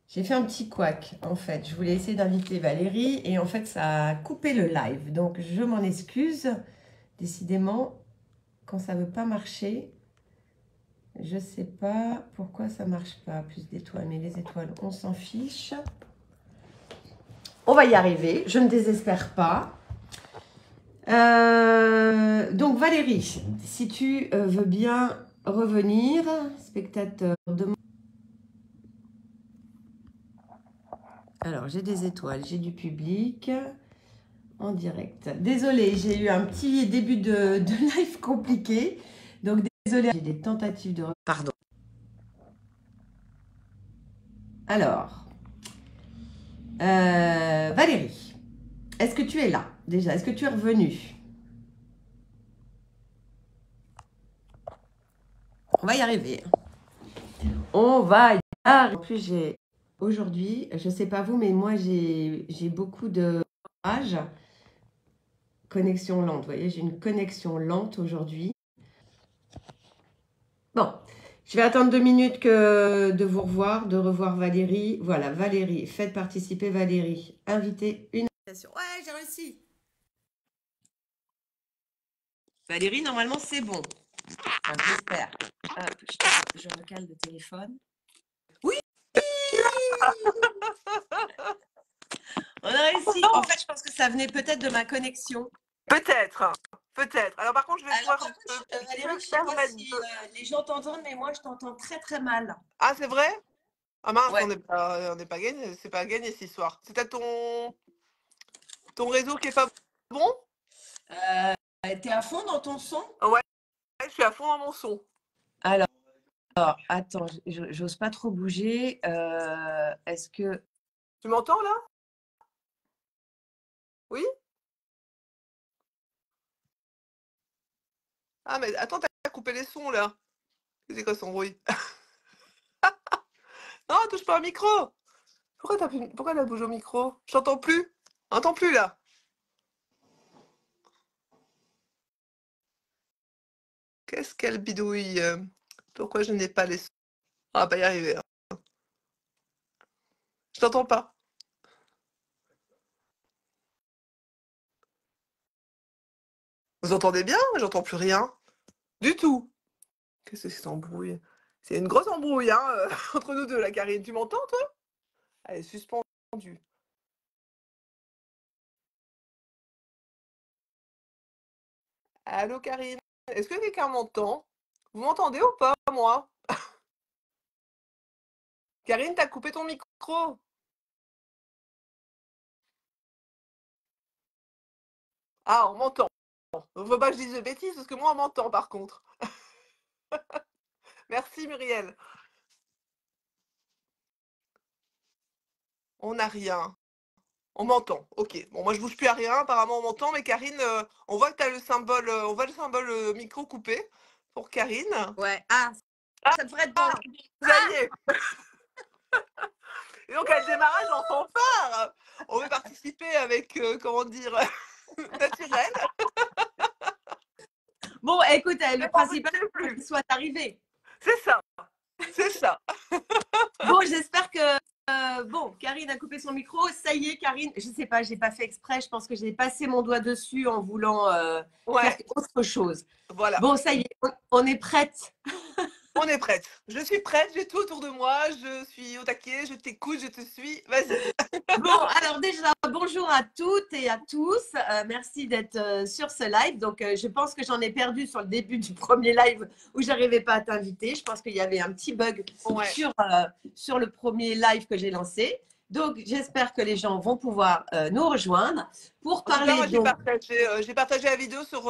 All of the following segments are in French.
J'ai fait un petit couac, en fait. Je voulais essayer d'inviter Valérie et en fait, ça a coupé le live. Donc, je m'en excuse. Décidément, quand ça ne veut pas marcher, je ne sais pas pourquoi ça ne marche pas. Plus d'étoiles, mais les étoiles, on s'en fiche. On va y arriver. Je ne désespère pas. Donc, Valérie, si tu veux bien revenir, spectateur de... Alors, j'ai des étoiles, j'ai du public. En direct. Désolée, j'ai eu un petit début de live compliqué. Donc, désolée, j'ai des tentatives de... Pardon. Alors, Valérie, est-ce que tu es là déjà? Est-ce que tu es revenue? On va y arriver. On va y arriver. En plus, j'ai aujourd'hui, je ne sais pas vous, mais moi, j'ai beaucoup de courage. Connexion lente. Vous voyez, j'ai une connexion lente aujourd'hui. Bon, je vais attendre 2 minutes de vous revoir, de revoir Valérie. Voilà, Valérie, faites participer Valérie. Invitez une invitation. Ouais, j'ai réussi. Valérie, normalement, c'est bon. Enfin, j'espère. Hop, je recale le téléphone. Oui. On a réussi. En fait, je pense que ça venait peut-être de ma connexion. Peut-être, peut-être. Alors par contre, je vais pouvoir Valérie, je ne sais pas si les gens t'entendent, mais moi, je t'entends très très mal. Ah, c'est vrai? Ah mince, Ouais. on n'est pas gagné, c'est pas gagné cette histoire. C'est peut-être ton réseau qui est pas bon? T'es à fond dans ton son? Ouais, je suis à fond dans mon son. Alors, attends, j'ose pas trop bouger. Est-ce que... Tu m'entends là? Oui? Ah mais attends, t'as coupé les sons là. C'est quoi son bruit? Non, touche pas au micro. Pourquoi t'as bougé au micro? Je t'entends plus. J'entends plus là. Qu'est-ce qu'elle bidouille? Pourquoi je n'ai pas les sons? On va pas y arriver. Hein. Je t'entends pas. Vous entendez bien? J'entends plus rien. Du tout. Qu'est-ce que c'est cette embrouille? C'est une grosse embrouille hein, entre nous deux, la Karine. Tu m'entends, toi? Elle est suspendue. Allô, Karine? Est-ce que quelqu'un m'entend? Vous m'entendez ou pas, moi? Karine, t'as coupé ton micro? Ah, on m'entend. Faut pas que je dise de bêtises, parce que moi, on m'entend, par contre. Merci, Muriel. On n'a rien. On m'entend. Ok. Bon, moi, je bouge plus à rien. Apparemment, on m'entend. Mais Karine, on voit que tu as le symbole, on voit le symbole micro coupé pour Karine. Ouais, ça devrait être bon. Ça y est. Et donc, à le démarrage en fanfare, on veut participer avec, comment dire, naturel. Bon, écoute, le principal, c'est qu'il soit arrivé. C'est ça. C'est ça. Bon, j'espère que... bon, Karine a coupé son micro. Ça y est, Karine, je ne sais pas, je n'ai pas fait exprès. Je pense que j'ai passé mon doigt dessus en voulant faire autre chose. Voilà. Bon, ça y est, on est prête. On est prête. Je suis prête, j'ai tout autour de moi. Je suis au taquet, je t'écoute, je te suis. Vas-y. Bon, alors déjà, bonjour à toutes et à tous. Merci d'être sur ce live. Donc, je pense que j'en ai perdu sur le début du premier live où je n'arrivais pas à t'inviter. Je pense qu'il y avait un petit bug sur le premier live que j'ai lancé. Donc, j'espère que les gens vont pouvoir nous rejoindre pour parler. Moi, j'ai partagé la vidéo sur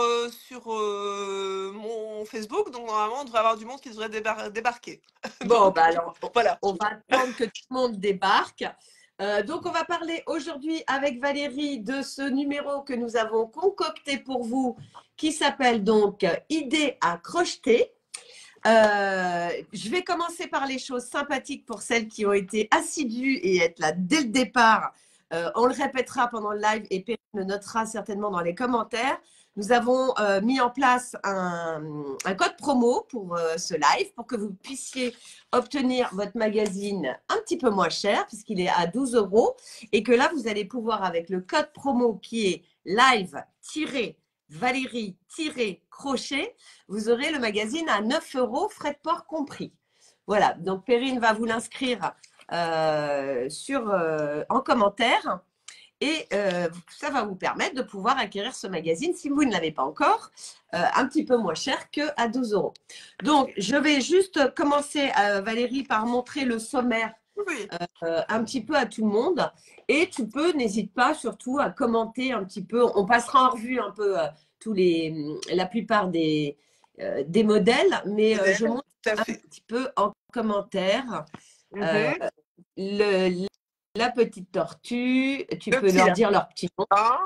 mon Facebook. Donc, normalement, on devrait avoir du monde qui devrait débarquer. Bon, bah alors, voilà. On va attendre que tout le monde débarque. Donc, on va parler aujourd'hui avec Valérie de ce numéro que nous avons concocté pour vous qui s'appelle donc Idées à crocheter. Je vais commencer par les choses sympathiques pour celles qui ont été assidues et être là dès le départ. On le répétera pendant le live et Perrine le notera certainement dans les commentaires. nous avons mis en place un code promo pour ce live pour que vous puissiez obtenir votre magazine un petit peu moins cher puisqu'il est à 12 euros et que là, vous allez pouvoir avec le code promo qui est live-valérie-crochet, vous aurez le magazine à 9 euros, frais de port compris. Voilà, donc Perrine va vous l'inscrire en commentaire. Et ça va vous permettre de pouvoir acquérir ce magazine, si vous ne l'avez pas encore, un petit peu moins cher qu'à 12 euros. Donc, je vais juste commencer, Valérie, par montrer le sommaire Oui. un petit peu à tout le monde. Et tu peux, n'hésite pas surtout à commenter un petit peu. On passera en revue un peu la plupart des modèles, mais je montre Tout à un fait. petit peu en commentaire le, la petite tortue. Tu Le peux petit leur dire leur petit nom. lapin.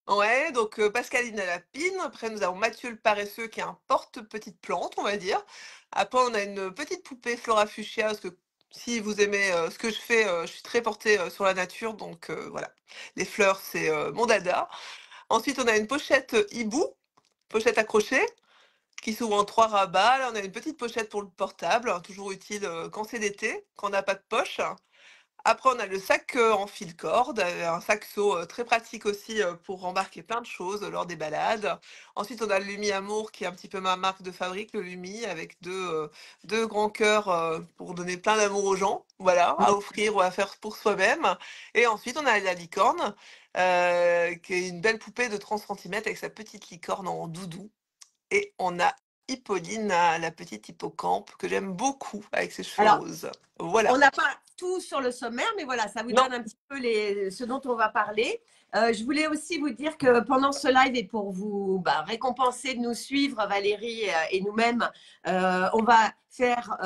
Ouais, donc Pascaline la lapine. Après, nous avons Mathieu le paresseux qui est un porte-petite plante, on va dire. Après, on a une petite poupée Flora Fuchsia, parce que si vous aimez ce que je fais, je suis très portée sur la nature, donc voilà. Les fleurs, c'est mon dada. Ensuite, on a une pochette hibou, pochette accrochée, qui s'ouvre en 3 rabats. Là, on a une petite pochette pour le portable, hein, toujours utile quand c'est l'été, quand on n'a pas de poche. Après, on a le sac en fil corde, un sac seau très pratique aussi pour embarquer plein de choses lors des balades. Ensuite, on a le Lumi Amour qui est un petit peu ma marque de fabrique, le Lumi, avec deux grands cœurs pour donner plein d'amour aux gens, voilà, à offrir ou à faire pour soi-même. Et ensuite, on a la licorne, qui est une belle poupée de 30 centimètres avec sa petite licorne en doudou. Et on a Hippolyne, la petite hippocampe, que j'aime beaucoup avec ses cheveux Alors, roses. on Voilà. n'a pas tout sur le sommaire, mais voilà, ça vous Non. donne un petit peu ce dont on va parler. Je voulais aussi vous dire que pendant ce live et pour vous récompenser de nous suivre, Valérie et nous-mêmes, on va faire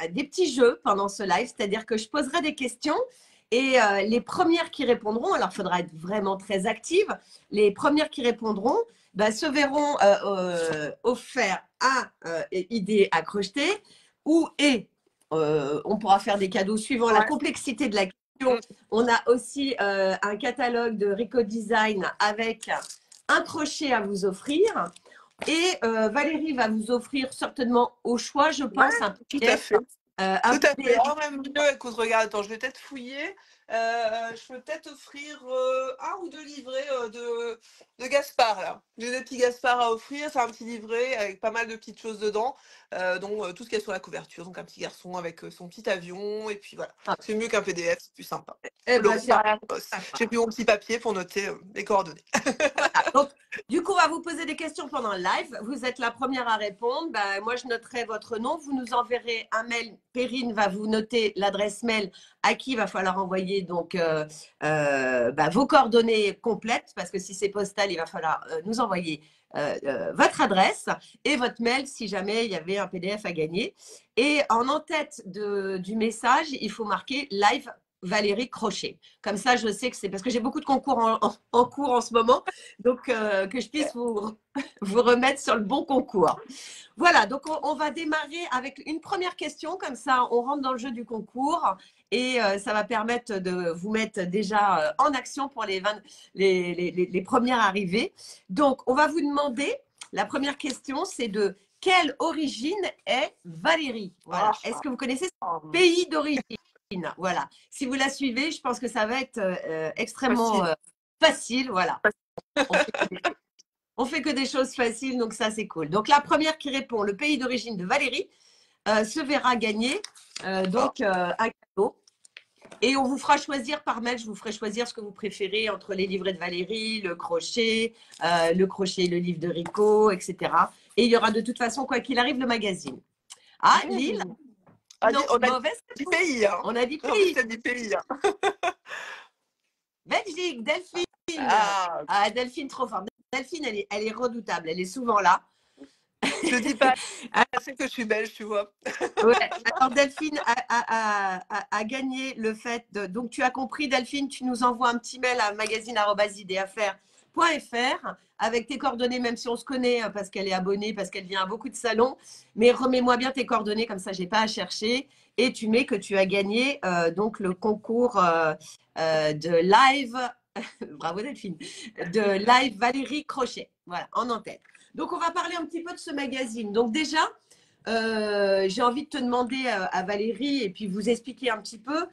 des petits jeux pendant ce live, c'est-à-dire que je poserai des questions et les premières qui répondront, alors il faudra être vraiment très active, les premières qui répondront se verront offert un idée à crocheter ou on pourra faire des cadeaux suivant la Ouais. complexité de la question. On a aussi un catalogue de Rico Design avec un crochet à vous offrir. Et Valérie va vous offrir certainement au choix, je pense, un Tout à PDF. fait. Un Tout à fait. PDF. Oh, même mieux, écoute, regarde, attends, je vais peut-être fouiller. Je peux peut-être offrir un ou deux livrets de Gaspard, là. J'ai des petits Gaspard à offrir. C'est un petit livret avec pas mal de petites choses dedans, dont tout ce qu'il y a sur la couverture. Donc, un petit garçon avec son petit avion. Et puis voilà. Ah. C'est mieux qu'un PDF, c'est plus sympa. Eh ben, c'est J'ai pris mon petit papier pour noter les coordonnées. voilà. Donc, du coup, on va vous poser des questions pendant le live. Vous êtes la première à répondre. Moi, je noterai votre nom. Vous nous enverrez un mail. Perrine va vous noter l'adresse mail à qui il va falloir envoyer donc vos coordonnées complètes parce que si c'est postal, il va falloir nous envoyer votre adresse et votre mail si jamais il y avait un PDF à gagner. Et en en-tête du message, il faut marquer live Valérie Crochet. Comme ça, je sais que c'est parce que j'ai beaucoup de concours en cours en ce moment, donc que je puisse vous remettre sur le bon concours. Voilà, donc on va démarrer avec une première question, comme ça on rentre dans le jeu du concours et ça va permettre de vous mettre déjà en action pour les premières arrivées. Donc, on va vous demander, la première question, c'est de quelle origine est Valérie? Voilà. Est-ce que vous connaissez son pays d'origine? Voilà. Si vous la suivez, je pense que ça va être extrêmement facile. Voilà. On fait que des choses faciles, donc ça, c'est cool. Donc, la première qui répond, le pays d'origine de Valérie, se verra gagner un cadeau. Et on vous fera choisir par mail, je vous ferai choisir ce que vous préférez entre les livrets de Valérie, le crochet, le livre de Rico, etc. Et il y aura de toute façon, quoi qu'il arrive, le magazine. Ah, Lille? Non, on a mauvaise dit pays. Hein. On a dit Non, pays. c'est dit pays. Hein. Belgique, Delphine. Ah, Delphine, trop forte. Delphine, elle est redoutable. Elle est souvent là. je dis pas assez que je suis belge, tu vois. Ouais. Alors, Delphine a gagné le fait de… Donc, tu as compris, Delphine, tu nous envoies un petit mail à magazine@idaffaires.fr avec tes coordonnées, même si on se connaît, parce qu'elle est abonnée, parce qu'elle vient à beaucoup de salons. Mais remets-moi bien tes coordonnées, comme ça, je n'ai pas à chercher. Et tu mets que tu as gagné donc le concours de live… Bravo, Delphine. De live Valérie Crochet. Voilà, en en-tête. Donc, on va parler un petit peu de ce magazine. Donc, déjà, j'ai envie de te demander à Valérie et puis vous expliquer un petit peu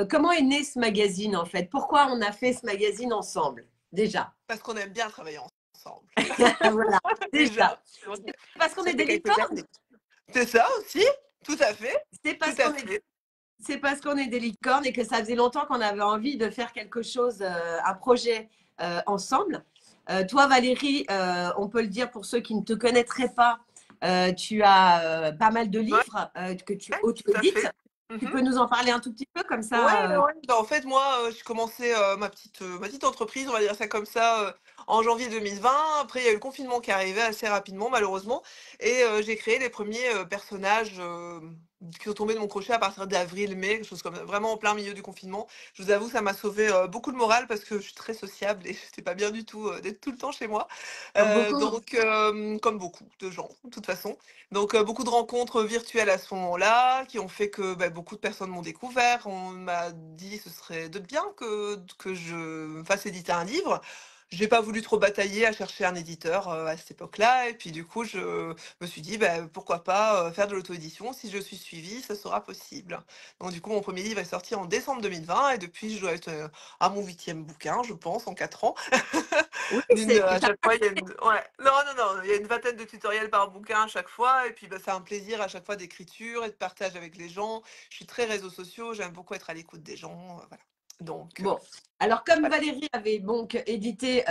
comment est né ce magazine en fait. Pourquoi on a fait ce magazine ensemble, déjà. Parce qu'on aime bien travailler ensemble. Voilà, déjà. Déjà, C'est parce qu'on ça est fait des quelques licornes. années. C'est ça aussi, tout à fait, C'est tout parce à qu'on est, fait. c'est parce qu'on est des licornes et que ça faisait longtemps qu'on avait envie de faire quelque chose, un projet ensemble. Toi, Valérie, on peut le dire pour ceux qui ne te connaîtraient pas, tu as pas mal de Ouais, livres que tu tout à auto-édites. fait. Tu Mhm. peux nous en parler un tout petit peu comme Ouais, ça ouais. Bah, en fait, moi, j'ai commencé ma petite entreprise, on va dire ça comme ça, en janvier 2020. Après, il y a eu le confinement qui est arrivé assez rapidement, malheureusement. Et j'ai créé les premiers personnages qui sont tombés de mon crochet à partir d'avril-mai, quelque chose comme ça, vraiment en plein milieu du confinement. Je vous avoue, ça m'a sauvé beaucoup de morale parce que je suis très sociable et c'était pas bien du tout d'être tout le temps chez moi. comme beaucoup. Comme beaucoup de gens, de toute façon. Donc, beaucoup de rencontres virtuelles à ce moment-là, qui ont fait que bah, beaucoup de personnes m'ont découvert. On m'a dit ce serait de bien que je me fasse éditer un livre. J'ai pas voulu trop batailler à chercher un éditeur à cette époque-là. Et puis du coup, je me suis dit, bah, pourquoi pas faire de l'auto-édition. Si je suis suivie, ça sera possible. Donc du coup, mon premier livre est sorti en décembre 2020 et depuis, je dois être à mon 8e bouquin, je pense, en 4 ans. Oui, À chaque fois, il y a une... Ouais. Non, non, non, il y a une vingtaine de tutoriels par bouquin à chaque fois. Et puis, bah, c'est un plaisir à chaque fois d'écriture et de partage avec les gens. Je suis très réseaux sociaux, j'aime beaucoup être à l'écoute des gens. Voilà. Donc, bon. Alors, comme voilà. Valérie avait donc édité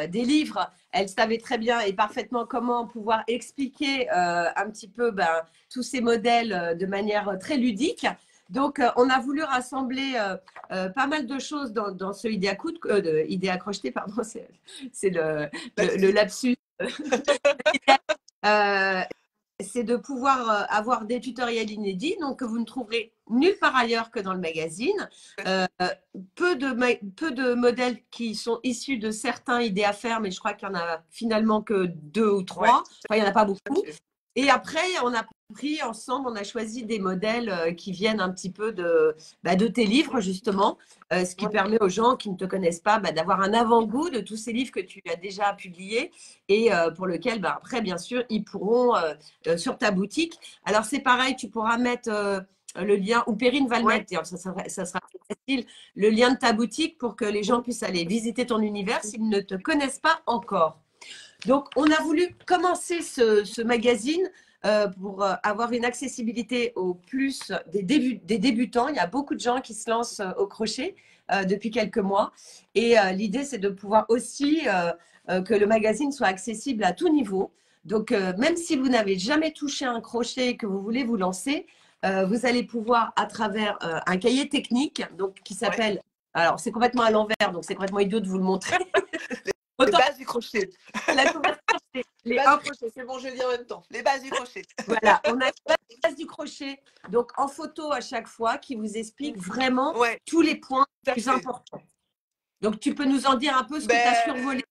des livres, elle savait très bien et parfaitement comment pouvoir expliquer un petit peu ben, tous ces modèles de manière très ludique. Donc, on a voulu rassembler pas mal de choses dans ce idée crocheté, pardon, c'est le Là-dessus. lapsus. Euh, c'est de pouvoir avoir des tutoriels inédits, donc que vous ne trouverez nulle part ailleurs que dans le magazine. Tout à Euh, fait. peu de modèles qui sont issus de certains idées à faire, mais je crois qu'il y en a finalement que deux ou Ouais, trois. Enfin, il n'y en a pas tout à beaucoup. fait. Et après, on a pris ensemble, on a choisi des modèles qui viennent un petit peu de tes livres, justement, ce qui Ouais. permet aux gens qui ne te connaissent pas bah, d'avoir un avant-goût de tous ces livres que tu as déjà publiés et pour lesquels, bah, après, bien sûr, ils pourront sur ta boutique. Alors, c'est pareil, tu pourras mettre le lien, ou Perrine va le Ouais. mettre, ça sera facile, le lien de ta boutique pour que les gens puissent aller visiter ton univers s'ils ne te connaissent pas encore. Donc, on a voulu commencer ce magazine pour avoir une accessibilité au plus des débutants. Il y a beaucoup de gens qui se lancent au crochet depuis quelques mois. Et l'idée, c'est de pouvoir aussi que le magazine soit accessible à tout niveau. Donc, même si vous n'avez jamais touché un crochet et que vous voulez vous lancer, vous allez pouvoir, à travers un cahier technique donc, qui Ouais. s'appelle, alors c'est complètement à l'envers, donc c'est complètement idiot de vous le montrer. Les Autant bases du crochet. la couverture, c'est Les les bases du crochet, c'est bon, je le dis en même temps. Les bases du crochet. voilà, on a une base du crochet, donc en photo à chaque fois, qui vous explique vraiment Ouais, tous les points tout à les plus fait. importants. Donc tu peux nous en dire un peu ce que tu as Ben, survolé.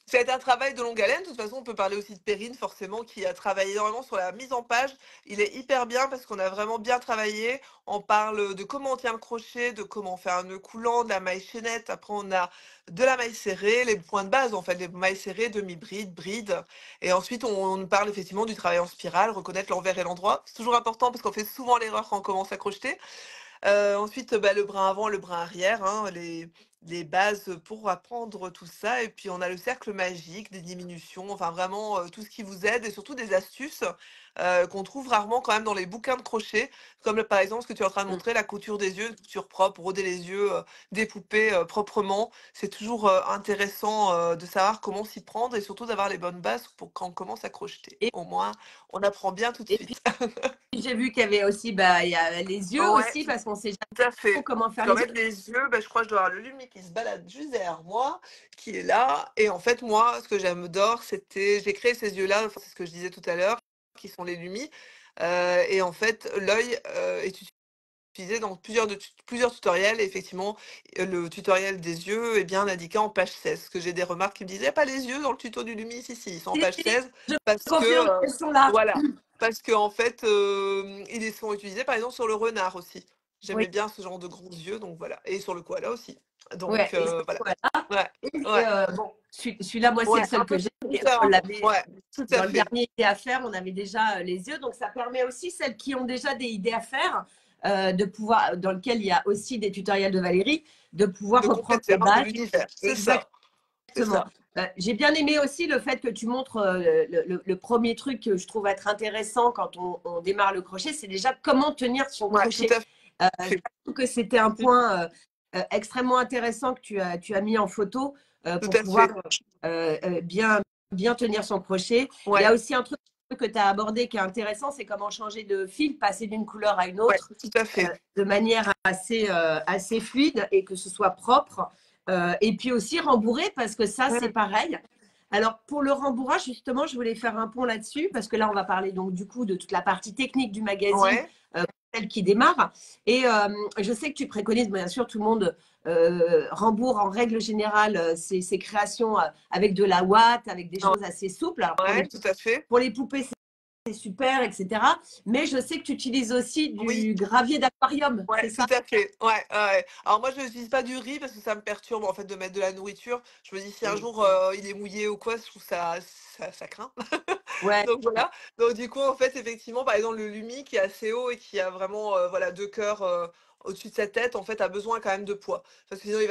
c'est un travail de longue haleine. De toute façon, on peut parler aussi de Perrine, forcément, qui a travaillé énormément sur la mise en page. Il est hyper bien parce qu'on a vraiment bien travaillé. On parle de comment on tient le crochet, de comment on fait un nœud coulant, de la maille chaînette. Après, on a de la maille serrée, les points de base, en fait, les mailles serrées, demi-bride, bride. Et ensuite, on parle effectivement du travail en spirale, reconnaître l'envers et l'endroit. C'est toujours important parce qu'on fait souvent l'erreur quand on commence à crocheter. Ensuite, bah, le brin avant, le brin arrière, hein, les bases pour apprendre tout ça. Et puis, on a le cercle magique, des diminutions, enfin vraiment tout ce qui vous aide et surtout des astuces qu'on trouve rarement quand même dans les bouquins de crochet, comme par exemple ce que tu es en train de montrer, la couture des yeux, une couture propre, roder les yeux des poupées proprement. C'est toujours intéressant de savoir comment s'y prendre et surtout d'avoir les bonnes bases pour quand on commence à crocheter. Et, Au moins, on apprend bien tout de et puis suite. j'ai vu qu'il y avait aussi bah, il y a les yeux Ouais. aussi, parce qu'on ne sait Tout à jamais fait. comment Parce faire qu'en les yeux. fait, les yeux, bah, je crois que je dois avoir le Lumi qui se balade juste derrière moi, qui est là. Et en fait, moi, ce que j'adore, j'ai créé ces yeux-là, enfin, c'est ce que je disais tout à l'heure, qui sont les Lumi. Et en fait, l'œil est utilisé dans plusieurs tutoriels. Et effectivement, le tutoriel des yeux est bien indiqué en page 16. Parce que j'ai des remarques qui me disaient, pas les yeux dans le tuto du Lumi, si, si, ils sont en Si, page si, 16. je Parce que, confirme qu'elles sont là. voilà. Parce qu'en fait, ils sont utilisés par exemple sur le renard aussi. J'aimais Oui, bien ce genre de grands yeux, donc voilà. Et sur le koala aussi. ouais. Donc Et ça, voilà. voilà. Ouais, Et ouais, bon, celui-là, moi, c'est ouais, le un seul peu que j'ai. Et on différent. l'avait Ouais, tout à dans le fait. dernier idée à faire, on avait déjà les yeux. Donc, ça permet aussi celles qui ont déjà des idées à faire, de pouvoir, dans lequel il y a aussi des tutoriels de Valérie, de pouvoir De reprendre compléter les un peu bases. l'univers. C'est ça. C'est Exactement. ça. J'ai bien aimé aussi le fait que tu montres le premier truc que je trouve être intéressant quand on démarre le crochet, c'est déjà comment tenir son Ouais, tout crochet. à Je fait. trouve que c'était un point extrêmement intéressant que tu as mis en photo Tout pour à fait. pouvoir bien tenir son crochet. Il y Ouais, a aussi un truc que tu as abordé qui est intéressant, c'est comment changer de fil, passer d'une couleur à une ouais, autre tout à fait. de manière assez fluide et que ce soit propre. Et puis aussi rembourrer, parce que ça, c'est Mm. pareil. Alors, pour le rembourrage, justement, je voulais faire un pont là-dessus, parce que là, on va parler donc du coup de toute la partie technique du magazine, Ouais, celle qui démarre. Et je sais que tu préconises, bien sûr, tout le monde rembourre en règle générale ses créations avec de la ouate, avec des choses assez souples. Alors, ouais, tout à fait. pour les poupées, c'est super, etc. Mais je sais que tu utilises aussi Oui. du gravier d'aquarium, c'est Ouais, ça? tout à fait. Ouais, ouais. Alors moi, je n'utilise pas du riz parce que ça me perturbe en fait de mettre de la nourriture. Je me dis si un Mm. jour il est mouillé ou quoi, je trouve ça craint. Ouais, Donc voilà. Donc du coup, en fait, effectivement, par exemple, le Lumi qui est assez haut et qui a vraiment voilà deux cœurs au-dessus de sa tête, en fait, a besoin quand même de poids. Parce que sinon, il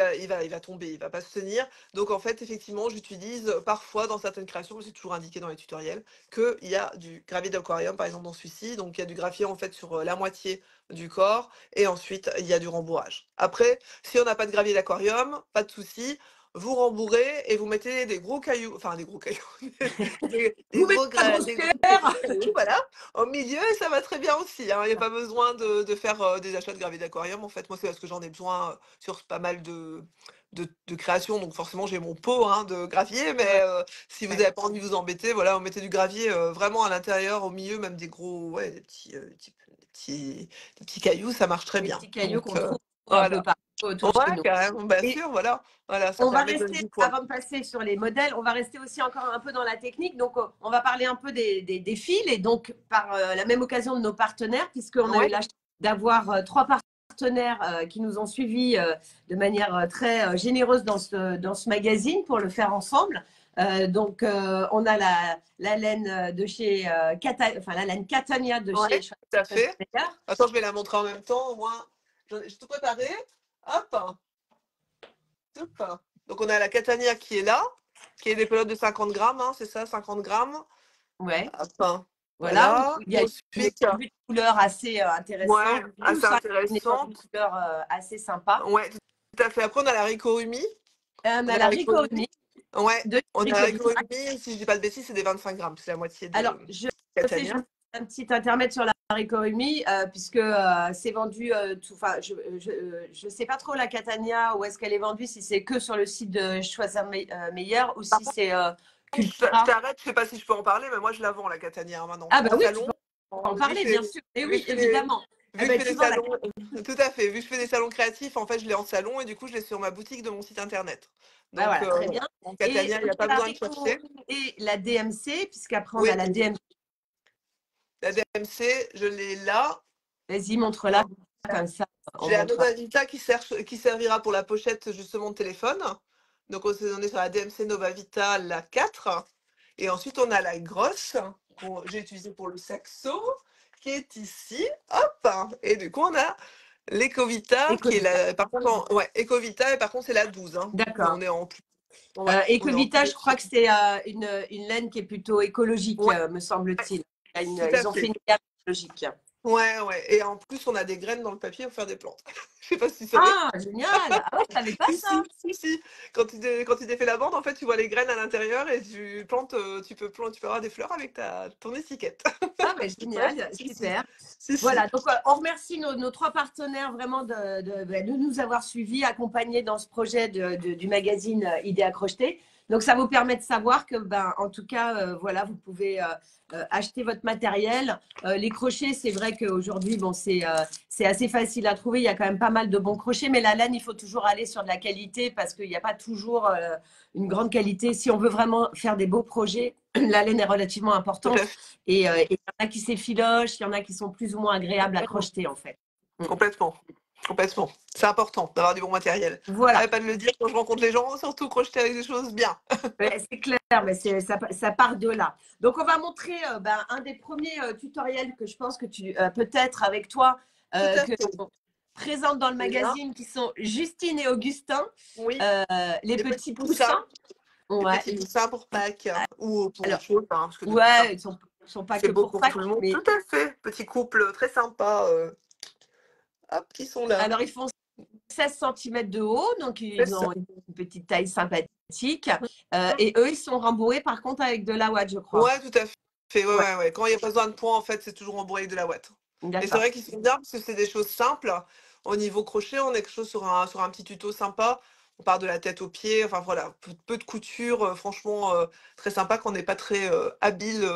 va tomber, il va pas se tenir. Donc en fait, effectivement, j'utilise parfois dans certaines créations, c'est toujours indiqué dans les tutoriels, qu'il y a du gravier d'aquarium, par exemple dans celui-ci. Donc il y a du graphier en fait sur la moitié du corps et ensuite il y a du rembourrage. Après, si on n'a pas de gravier d'aquarium, pas de souci, vous rembourrez et vous mettez des gros cailloux, enfin des gros cailloux, vous mettez la grosse des gros cuillère. cailloux, voilà, au milieu et ça va très bien aussi, hein. Il n'y a pas besoin de faire des achats de gravier d'aquarium. En fait, moi c'est parce que j'en ai besoin sur pas mal de créations, donc forcément j'ai mon pot hein, de gravier, mais Ouais, si vous ouais. n'avez pas envie de vous embêter, voilà, on mettez du gravier vraiment à l'intérieur, au milieu, même des gros, ouais, des petits cailloux, ça marche très Les bien. petits cailloux Donc qu'on trouve un peu voilà. partout autour de chez Ouais, nous. carrément, bien Et sûr, voilà. Voilà, ça on va permet de donner rester, du poids. avant de passer sur les modèles, on va rester aussi encore un peu dans la technique. Donc, on va parler un peu des fils et donc par la même occasion de nos partenaires, puisqu'on a eu Ouais, la chance d'avoir trois partenaires qui nous ont suivis de manière très généreuse dans ce magazine pour le faire ensemble. Donc, on a la laine de chez enfin, la laine Catania de chez ouais, tout à fait. Schwarzenegger. Attends, je vais la montrer en même temps, au moins. J'ai tout préparé. Hop, hop. Donc on a la Catania qui est là, qui est des pelotes de 50 grammes, hein, c'est ça, 50 grammes. Ouais. Hop, Voilà, où voilà. il y a une Ensuite, vue de couleur assez ouais, intéressante. Tout assez ça est dans une intéressante. couleur assez sympa. Ouais, tout à fait. Après, on a la Ricoumi. On On a a la la Rico Ricoumi. Uni Ouais, de on a la Rico Design. Ricoumi. Si je dis pas de bêtises, c'est des 25 grammes. C'est la moitié Alors, de je fais Catania. juste un petit intermède sur la Rico Uni, puisque c'est vendu, enfin, je sais pas trop la Catania, où est-ce qu'elle est vendue, si c'est que sur le site de Schwarzenegger ou Par si contre, c'est je Cultura. t'arrête, je sais pas si je peux en parler, mais moi je la vends la Catania hein, maintenant. Ah, En bah oui, tu peux salon, en vu que je parler, fais, bien sûr. Et vu que oui, je fais des, évidemment. Eh vu que je ben, fais tu des vends la salons, tout à fait, vu que je fais des salons créatifs, en fait je l'ai en salon et du coup je l'ai sur ma boutique de mon site internet. bah, Donc voilà, très bien. voilà. En Et Catania, il n'y donc, a pas la besoin de Rico chercher. et la DMC, puisqu'après, on Oui, a la DMC. la DMC, je l'ai là. Vas-y, montre-la, Alors, comme ça, on j'ai la montre. Nova Vita qui servira pour la pochette justement de téléphone. Donc on est sur la DMC Nova Vita, la 4. Et ensuite on a la grosse, que j'ai utilisée pour le saxo, qui est ici. Hop! Et du coup on a l'Ecovita, qui est Ecovita. la. Par contre, ouais, Ecovita, et par contre c'est la 12. Hein. D'accord. On est en plus. Ouais, on est en plus Ecovita, je dessus. crois que c'est une laine qui est plutôt écologique, Ouais, me semble-t-il. tout à Ils ont fait fait. une gamme écologique. Ouais, ouais. Et en plus, on a des graines dans le papier pour faire des plantes. Je sais pas si tu savais. Ah, génial! Ah ouais, je savais pas Si, ça. si, si, si. Quand tu défais la bande, en fait, tu vois les graines à l'intérieur et tu plantes, tu peux avoir des fleurs avec ton étiquette. Ah, ouais, Ouais, génial, si, si. super. Si, si. Voilà, donc on remercie nos trois partenaires vraiment de nous avoir suivis, accompagnés dans ce projet du magazine Idées à crocheter. Donc ça vous permet de savoir que, ben, en tout cas, voilà, vous pouvez acheter votre matériel. Les crochets, c'est vrai qu'aujourd'hui, bon, c'est assez facile à trouver. Il y a quand même pas mal de bons crochets, mais la laine, il faut toujours aller sur de la qualité parce qu'il n'y a pas toujours une grande qualité. Si on veut vraiment faire des beaux projets, la laine est relativement Tout à importante. fait. Et il y en a qui s'effilochent, il y en a qui sont plus ou moins agréables à crocheter, en fait. Complètement. Complètement. C'est important d'avoir du bon matériel. Voilà. J'arrête pas de le dire quand je rencontre les gens, surtout crocheter avec des choses bien. C'est clair, mais ça part de là. Donc, on va montrer un des premiers tutoriels que je pense que tu peut-être avec toi Tout à que fait. présente dans le Déjà. magazine, qui sont Justine et Augustin, Oui. les Les petits poussins. poussins. Les Ouais. petits poussins pour Pâques ou pour Alors, autre chose. Hein, parce que des ouais, poussins, ils sont pas c'est que beau pour pour Pâques, tout le monde. mais Tout à fait. Petit couple très sympa. Hop, qui sont là. alors ils font 16 cm de haut, donc C'est ils ça. ont une petite taille sympathique. Et eux, ils sont rembourrés par contre avec de la ouate, je crois. Ouais, tout à fait. Ouais, Ouais. Quand il n'y a pas besoin de points, en fait, c'est toujours embourré avec de la ouate. Et c'est d'accord. vrai qu'ils sont bien parce que c'est des choses simples. Au niveau crochet, on est quelque chose sur un petit tuto sympa. On part de la tête aux pieds. Enfin voilà, peu de couture. Franchement, très sympa quand on n'est pas très habile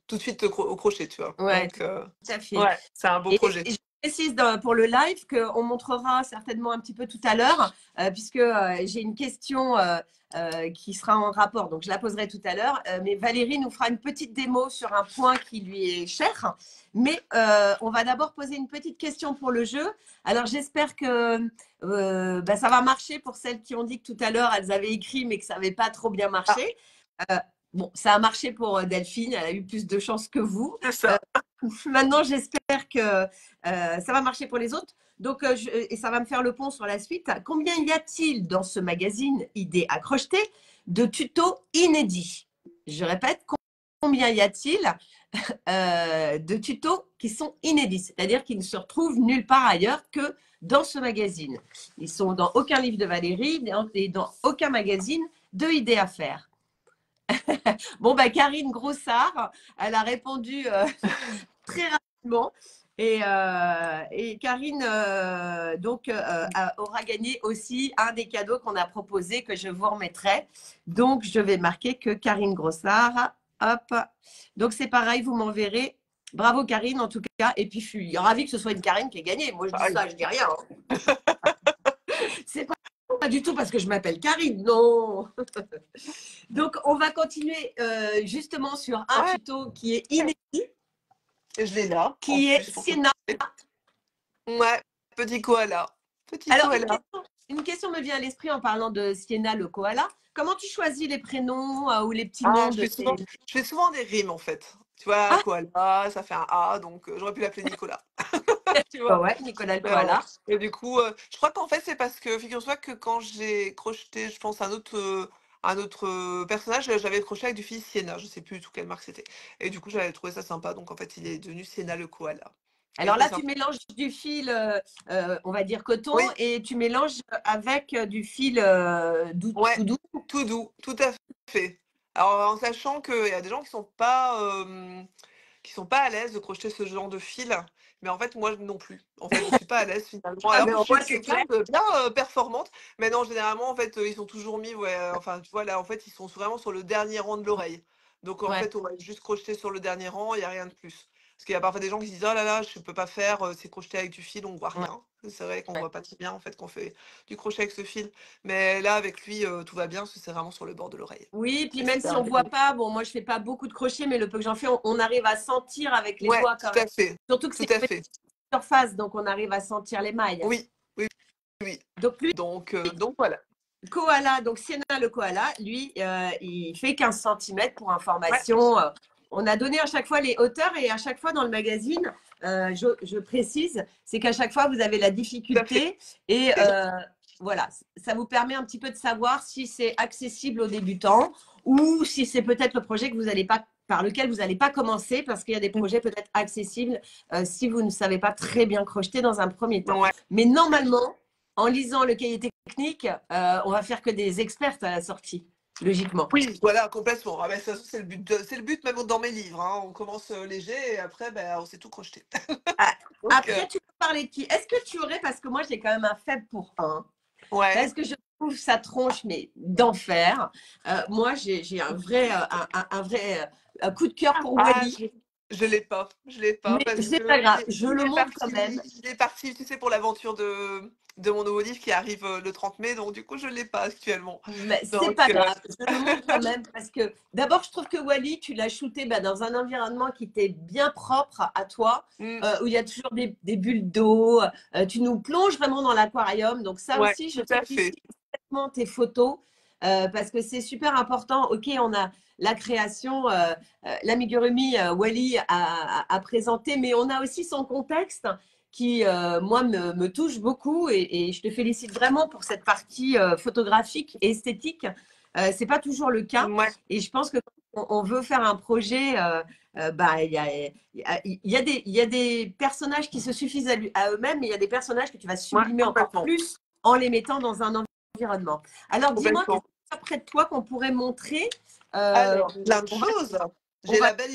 tout de suite au crochet, tu vois. Ouais, Donc, tout à fait. ouais, c'est un beau projet. Et je précise pour le live qu'on montrera certainement un petit peu tout à l'heure, puisque j'ai une question qui sera en rapport, donc je la poserai tout à l'heure. Mais Valérie nous fera une petite démo sur un point qui lui est cher. Mais on va d'abord poser une petite question pour le jeu. Alors j'espère que ça va marcher pour celles qui ont dit que tout à l'heure elles avaient écrit mais que ça n'avait pas trop bien marché. Bon, ça a marché pour Delphine, elle a eu plus de chance que vous. C'est ça. Maintenant, j'espère que ça va marcher pour les autres. Donc, et ça va me faire le pont sur la suite. Combien y a-t-il dans ce magazine Idées à crocheter de tutos inédits? Je répète, combien y a-t-il de tutos qui sont inédits, c'est-à-dire qui ne se retrouvent nulle part ailleurs que dans ce magazine. Ils sont dans aucun livre de Valérie et dans aucun magazine de Idées à faire. Bon, Karine Grossard, elle a répondu très rapidement. Et Karine aura gagné aussi un des cadeaux qu'on a proposé que je vous remettrai. Donc, je vais marquer que Karine Grossard, hop. Donc, c'est pareil, vous m'enverrez. Bravo Karine en tout cas. Et puis, je suis ravie que ce soit une Karine qui ait gagné. Moi, je dis ça, je dis rien. C'est pas du tout parce que je m'appelle Karine, non. Donc, on va continuer justement sur un Ouais, tuto qui est inédit, et je l'ai là. qui est Sienna. Ouais, petit koala. Petit Alors, koala. une question me vient à l'esprit en parlant de Sienna le koala. Comment tu choisis les prénoms ou les petits Ah, noms de tes… je fais souvent des rimes en fait. Tu vois, Ah, koala, ça fait un A, donc j'aurais pu l'appeler Nicolas. Tu bah vois. ouais, Nicolas le Mais non. koala. Et du coup, je crois qu'en fait, c'est parce que, figure-toi que quand j'ai crocheté, je pense, un autre personnage, j'avais crocheté avec du fil Sienna. Je sais plus du tout quelle marque c'était. Et du coup, j'avais trouvé ça sympa. Donc, en fait, il est devenu Sienna le koala. Et Alors c'est là, tu sympa. mélanges du fil, on va dire coton, Oui, et tu mélanges avec du fil ouais, tout doux. tout doux, tout à fait. Alors, en sachant qu'il y a des gens qui sont pas à l'aise de crocheter ce genre de fil. Mais en fait, moi non plus. En fait, je suis pas à l'aise finalement. Ah, Alors mais que je au suis moins, c'est quelqu'un clair. de bien performante. Mais non, généralement, en fait, ils sont toujours mis, ouais, enfin, tu vois, là, en fait, ils sont vraiment sur le dernier rang de l'oreille. Donc, en Ouais, fait, on va juste crocheter sur le dernier rang, il n'y a rien de plus. Parce qu'il y a parfois des gens qui se disent, oh là là, je peux pas faire, c'est crocheter avec du fil, on voit ouais, rien. C'est vrai qu'on ouais. voit pas très bien, en fait, qu'on fait du crochet avec ce fil. Mais là, avec lui, tout va bien, parce que c'est vraiment sur le bord de l'oreille. Oui, puis Et même c'est si on ne voit pas, bon, moi je fais pas beaucoup de crochets, mais le peu que j'en fais, on arrive à sentir avec les Ouais, doigts quand tout même. à fait. Surtout que c'est Tout une à petite fait. surface, donc on arrive à sentir les mailles. Oui, oui, oui. Donc lui, Donc voilà. koala, donc Sienna le koala, lui, il fait 15 cm pour Ouais, information. On a donné à chaque fois les hauteurs et à chaque fois dans le magazine, je précise, c'est qu'à chaque fois vous avez la tout à fait. difficulté et voilà, ça vous permet un petit peu de savoir si c'est accessible aux débutants ou si c'est peut-être le projet que vous allez pas, par lequel vous n'allez pas commencer parce qu'il y a des projets peut-être accessibles si vous ne savez pas très bien crocheter dans un premier temps. Ouais. Mais normalement, en lisant le cahier technique, on va faire que des expertes à la sortie, logiquement. Oui, voilà, complètement. Ah ben, ça, c'est le but, c'est le but même dans mes livres. Hein. On commence léger et après, ben, on sait tout crocheter. Ah, Donc, après, tu peux parler de qui? Est-ce que tu aurais, parce que moi j'ai quand même un faible pour un, ouais. parce que je trouve sa tronche mais d'enfer. Moi j'ai un vrai coup de cœur pour Ah, Wally. Je l'ai pas, je l'ai pas Mais parce c'est que pas grave, je le montre quand même. il est parti, tu sais, pour l'aventure de mon nouveau livre qui arrive le 30 mai, donc du coup, je l'ai pas actuellement. Mais c'est Donc, pas grave, je le montre quand même parce que d'abord, je trouve que Wally, tu l'as shooté dans un environnement qui t'est bien propre à toi, mm, où il y a toujours des bulles d'eau. Tu nous plonges vraiment dans l'aquarium. Donc, ça ouais, aussi, je tout à fait. félicite complètement tes photos parce que c'est super important. Ok, on a la création, l'amigurumi Wally a présenté, mais on a aussi son contexte qui, moi, me touche beaucoup et je te félicite vraiment pour cette partie photographique et esthétique. C'est pas toujours le cas Ouais, et je pense que quand on veut faire un projet. Bah, il y a des personnages qui se suffisent à eux-mêmes, mais il y a des personnages que tu vas ouais, sublimer encore complètement. plus en les mettant dans un environnement. Alors, dis-moi, qu'est-ce Complètement. qu'il y a près de toi qu'on pourrait montrer? Alors, plein de On va, choses. on J'ai va, la belle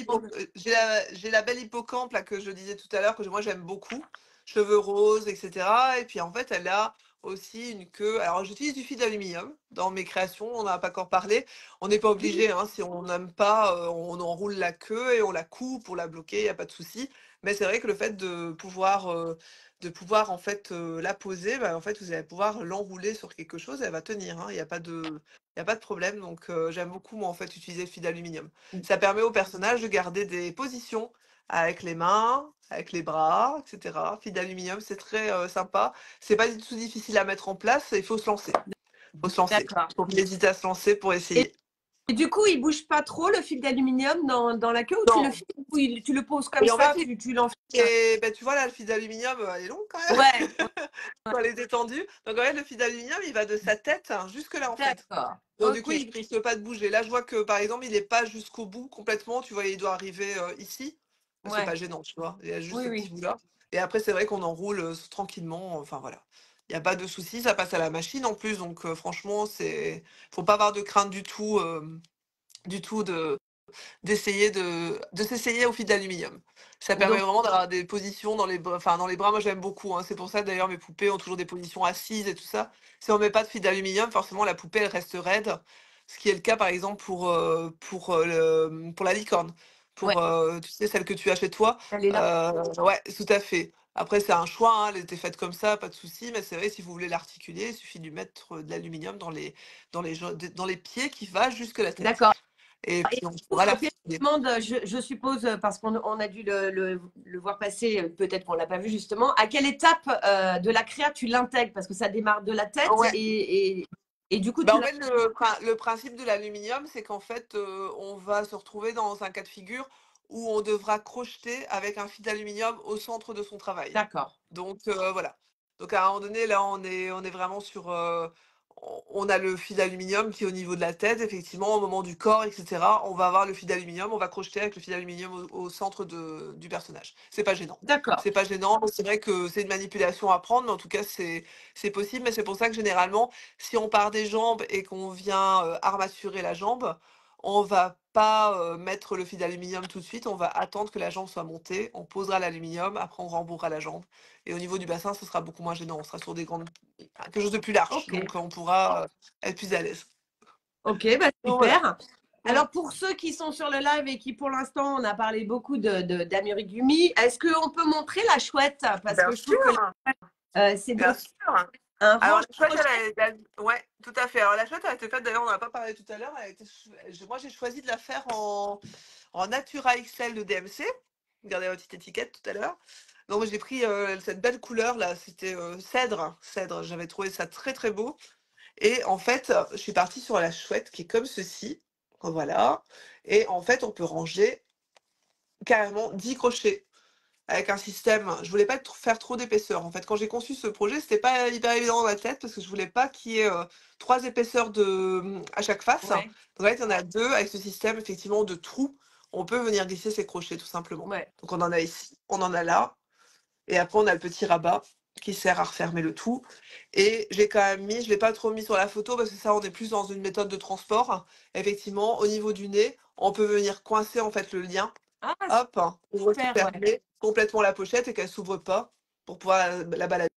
j'ai la belle hippocampe là que je disais tout à l'heure que moi j'aime beaucoup, cheveux roses, etc. Et puis en fait, elle a aussi une queue. Alors j'utilise du fil d'aluminium dans mes créations. On n'en a pas encore parlé. On n'est pas obligé, hein, si on n'aime pas, on enroule la queue et on la coupe pour la bloquer. Il y a pas de souci. Mais c'est vrai que le fait de pouvoir en fait la poser, bah, en fait vous allez pouvoir l'enrouler sur quelque chose. Elle va tenir, hein. Il y a pas de problème, donc j'aime beaucoup moi en fait utiliser le fil d'aluminium. Ça permet au personnage de garder des positions avec les mains, avec les bras, etc. Fil d'aluminium, c'est très sympa. C'est pas du tout difficile à mettre en place, il faut se lancer. Faut se lancer. d'accord. Faut pas hésiter à se lancer pour Et, essayer. et du coup, il bouge pas trop le fil d'aluminium dans la queue ou tu le Non. fixes ou tu le poses comme Et en fait, ça, tu l'enfiles? ben, tu vois là, le fil d'aluminium, elle est longue quand même, Ouais, quand elle est détendue. Donc en fait, le fil d'aluminium, il va de sa tête hein, jusque là en fait. d'accord. Donc du coup, Ok. il risque pas de bouger. Là, je vois que par exemple, il n'est pas jusqu'au bout complètement. Tu vois, il doit arriver ici. C'est pas Ouais. gênant, tu vois. Il y a juste Oui, ce petit oui. bout-là. Et après, c'est vrai qu'on enroule tranquillement. Enfin voilà. Il n'y a pas de souci. Ça passe à la machine en plus. Donc franchement, faut pas avoir de crainte du tout de s'essayer au fil d'aluminium. Ça permet Donc, vraiment d'avoir des positions dans les bras. Enfin, dans les bras, moi j'aime beaucoup, hein. C'est pour ça d'ailleurs mes poupées ont toujours des positions assises et tout ça. Si on met pas de fil d'aluminium, forcément la poupée elle reste raide. Ce qui est le cas par exemple pour la licorne. ouais, Tu sais, celle que tu as chez toi. elle est là. Ouais, tout à fait. Après, c'est un choix, hein, elle était faite comme ça, pas de souci, mais c'est vrai, si vous voulez l'articuler, il suffit de lui mettre de l'aluminium dans les pieds qui va jusque la tête. D'accord. Et Et puis on du coup, pourra ok, je l'articuler. demande, je suppose, parce on a dû le voir passer, peut-être qu'on ne l'a pas vu justement, à quelle étape de la créa tu l'intègres? Parce que ça démarre de la tête Ouais. et du coup, Bah, tu en l'as. fait, le principe de l'aluminium, c'est qu'en fait, on va se retrouver dans un cas de figure où on devra crocheter avec un fil d'aluminium au centre de son travail. D'accord. Donc voilà. Donc à un moment donné, là, on est vraiment sur. On a le fil d'aluminium qui est au niveau de la tête, effectivement, au moment du corps, etc. On va avoir le fil d'aluminium, on va crocheter avec le fil d'aluminium au centre du personnage. C'est pas gênant. D'accord. C'est pas gênant. C'est vrai que c'est une manipulation à prendre, mais en tout cas, c'est possible. Mais c'est pour ça que généralement, si on part des jambes et qu'on vient armaturer la jambe, on va pas mettre le fil d'aluminium tout de suite, on va attendre que la jambe soit montée, on posera l'aluminium, après on rembourrera la jambe. Et au niveau du bassin, ce sera beaucoup moins gênant, on sera sur quelque chose de plus large, Ok. donc on pourra être plus à l'aise. Ok, bah Donc voilà. super. Mm. Alors, pour ceux qui sont sur le live et qui, pour l'instant, on a parlé beaucoup d'Amurigumi, est-ce qu'on peut montrer la chouette? Parce Bien que je trouve que sûr, c'est bien donc sûr. un Alors range la chouette, crochet. ouais, tout à fait. Alors la chouette, elle a été faite, d'ailleurs, on n'en a pas parlé tout à l'heure, moi j'ai choisi de la faire en Natura XL de DMC. Regardez la petite étiquette tout à l'heure. Donc j'ai pris cette belle couleur là, c'était cèdre. J'avais trouvé ça très très beau. Et en fait, je suis partie sur la chouette qui est comme ceci. Voilà. Et en fait, on peut ranger carrément 10 crochets avec un système. Je voulais pas faire trop d'épaisseur. En fait, quand j'ai conçu ce projet, c'était pas hyper évident dans ma tête parce que je voulais pas qu'il y ait 3 épaisseurs à chaque face. Donc Ouais, en fait, il y en a deux avec ce système effectivement de trous. On peut venir glisser ces crochets tout simplement. ouais. Donc on en a ici, on en a là, et après on a le petit rabat qui sert à refermer le tout. Et j'ai quand même mis, je l'ai pas trop mis sur la photo parce que ça on est plus dans une méthode de transport. Effectivement, au niveau du nez, on peut venir coincer en fait le lien. Ah, Hop, on super, ouais. refermer complètement la pochette et qu'elle s'ouvre pas pour pouvoir la balader.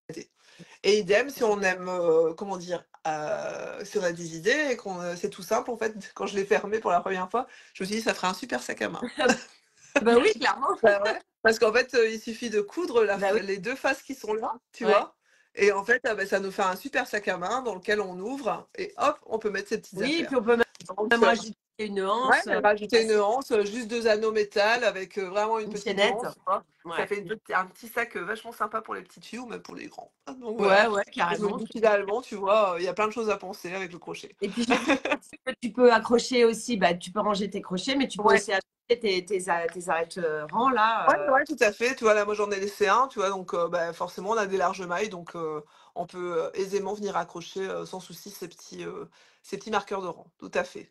Et idem, si on aime, comment dire, si on a des idées et c'est tout simple en fait. Quand je l'ai fermé pour la première fois, je me suis dit ça ferait un super sac à main. Bah oui, clairement. Bah ouais. Parce qu'en fait, il suffit de coudre Bah oui, les deux faces qui sont là, tu ouais. vois. Et en fait, bah, ça nous fait un super sac à main dans lequel on ouvre et hop, on peut mettre ses petites Oui, puis affaires. on peut Donc, même rajouter une ouais, anse, rajouter une passer anse, juste 2 anneaux métal avec vraiment une une petite chaînette. anse, tu vois. Ça Ouais. fait un petit sac vachement sympa pour les petites filles ou même pour les grands. Donc Ouais, voilà. ouais, Et je me carrément. dis finalement, tu vois, il y a plein de choses à penser avec le crochet. Et puis j'ai vu que tu peux accrocher aussi, bah, tu peux ranger tes crochets, mais tu peux Ouais. aussi accrocher tes arêtes rangs Ouais, là. ouais, tout à fait. Tu vois, là, moi, j'en ai laissé un, tu vois, donc bah, forcément, on a des larges mailles, donc on peut aisément venir accrocher sans souci ces petits marqueurs de rang. Tout à fait.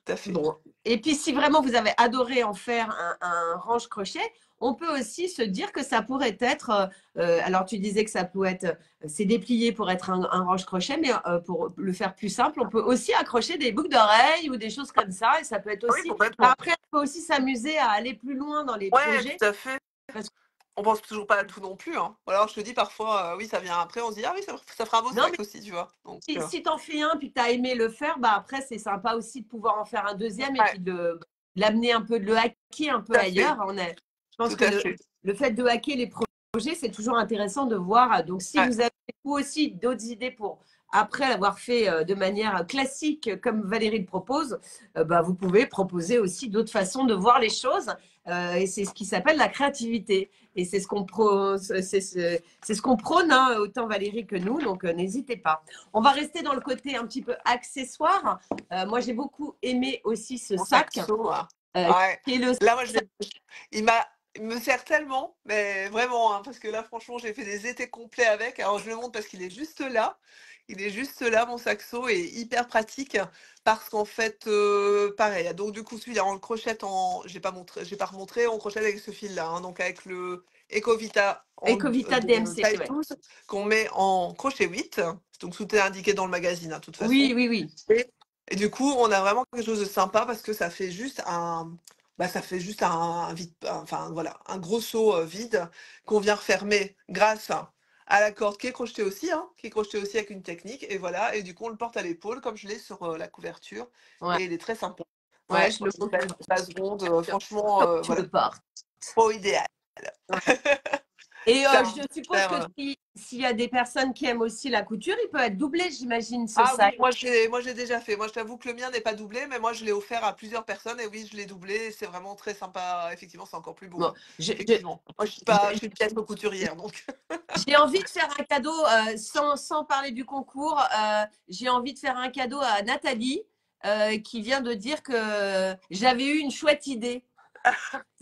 Tout à fait. Bon. Et puis si vraiment vous avez adoré en faire un range-crochet, on peut aussi se dire que ça pourrait être, alors tu disais que ça peut être, c'est déplié pour être un range-crochet, mais pour le faire plus simple, on peut aussi accrocher des boucles d'oreilles ou des choses comme ça, et ça peut être Ah oui, aussi, bah, complètement. après, on peut aussi s'amuser à aller plus loin dans les Ouais, projets, tout à fait. parce que On pense toujours pas à tout non plus, hein. Ou alors, je te dis, parfois, oui, ça vient après, on se dit, ah oui, ça fera un beau non, sac aussi, tu vois. Donc, si t'en fais un puis que t'as aimé le faire, bah après c'est sympa aussi de pouvoir en faire un deuxième et ouais, puis de l'amener un peu, de le hacker un peu tout à fait. ailleurs. Je pense Tout que à fait. le fait de hacker les projets, c'est toujours intéressant de voir. Donc si Ouais. vous avez vous aussi d'autres idées pour après l'avoir fait de manière classique comme Valérie le propose, bah, vous pouvez proposer aussi d'autres façons de voir les choses. Et c'est ce qui s'appelle la créativité. Et c'est ce qu'on prône, hein, autant Valérie que nous. Donc n'hésitez pas. On va rester dans le côté un petit peu accessoire. Moi, j'ai beaucoup aimé aussi ce Mon sac sac, saut, hein. Ouais. qui est le Là, moi, il m'a, il me sert tellement, mais vraiment, hein, parce que là, franchement, j'ai fait des étés complets avec. Alors, je le montre parce qu'il est juste là. Il est juste là, mon saxo, et hyper pratique parce qu'en fait, pareil. Donc, du coup, celui-là, on le crochette j'ai pas remontré, on crochette avec ce fil-là, hein, donc avec le Ecovita Ecovita de DMC. taille Ouais. 12 qu'on met en crochet 8. Donc, tout est indiqué dans le magazine, hein, de toute Oui, façon. oui, oui. Et du coup, on a vraiment quelque chose de sympa parce que ça fait juste ça fait juste un vide, enfin voilà, un gros seau vide qu'on vient refermer grâce à la corde qui est crochetée aussi, hein, qui est crochetée aussi avec une technique. Et voilà, et du coup, on le porte à l'épaule comme je l'ai sur la couverture. Ouais, Et il est très sympa. ouais, Ouais, je le une montre belle base ronde, franchement, comme tu voilà, le portes. trop idéal. Ouais. Et C'est un je suppose que super, s'il y a des personnes qui aiment aussi la couture, il peut être doublé, j'imagine, ce ah oui, sac. moi je l'ai déjà fait. Moi je t'avoue que le mien n'est pas doublé, mais moi je l'ai offert à plusieurs personnes et oui, je l'ai doublé. Et c'est vraiment très sympa. Effectivement, c'est encore plus beau, Bon, hein. Effectivement. Moi je suis pièce couturière, donc. j'ai envie de faire un cadeau sans parler du concours. J'ai envie de faire un cadeau à Nathalie qui vient de dire que j'avais eu une chouette idée.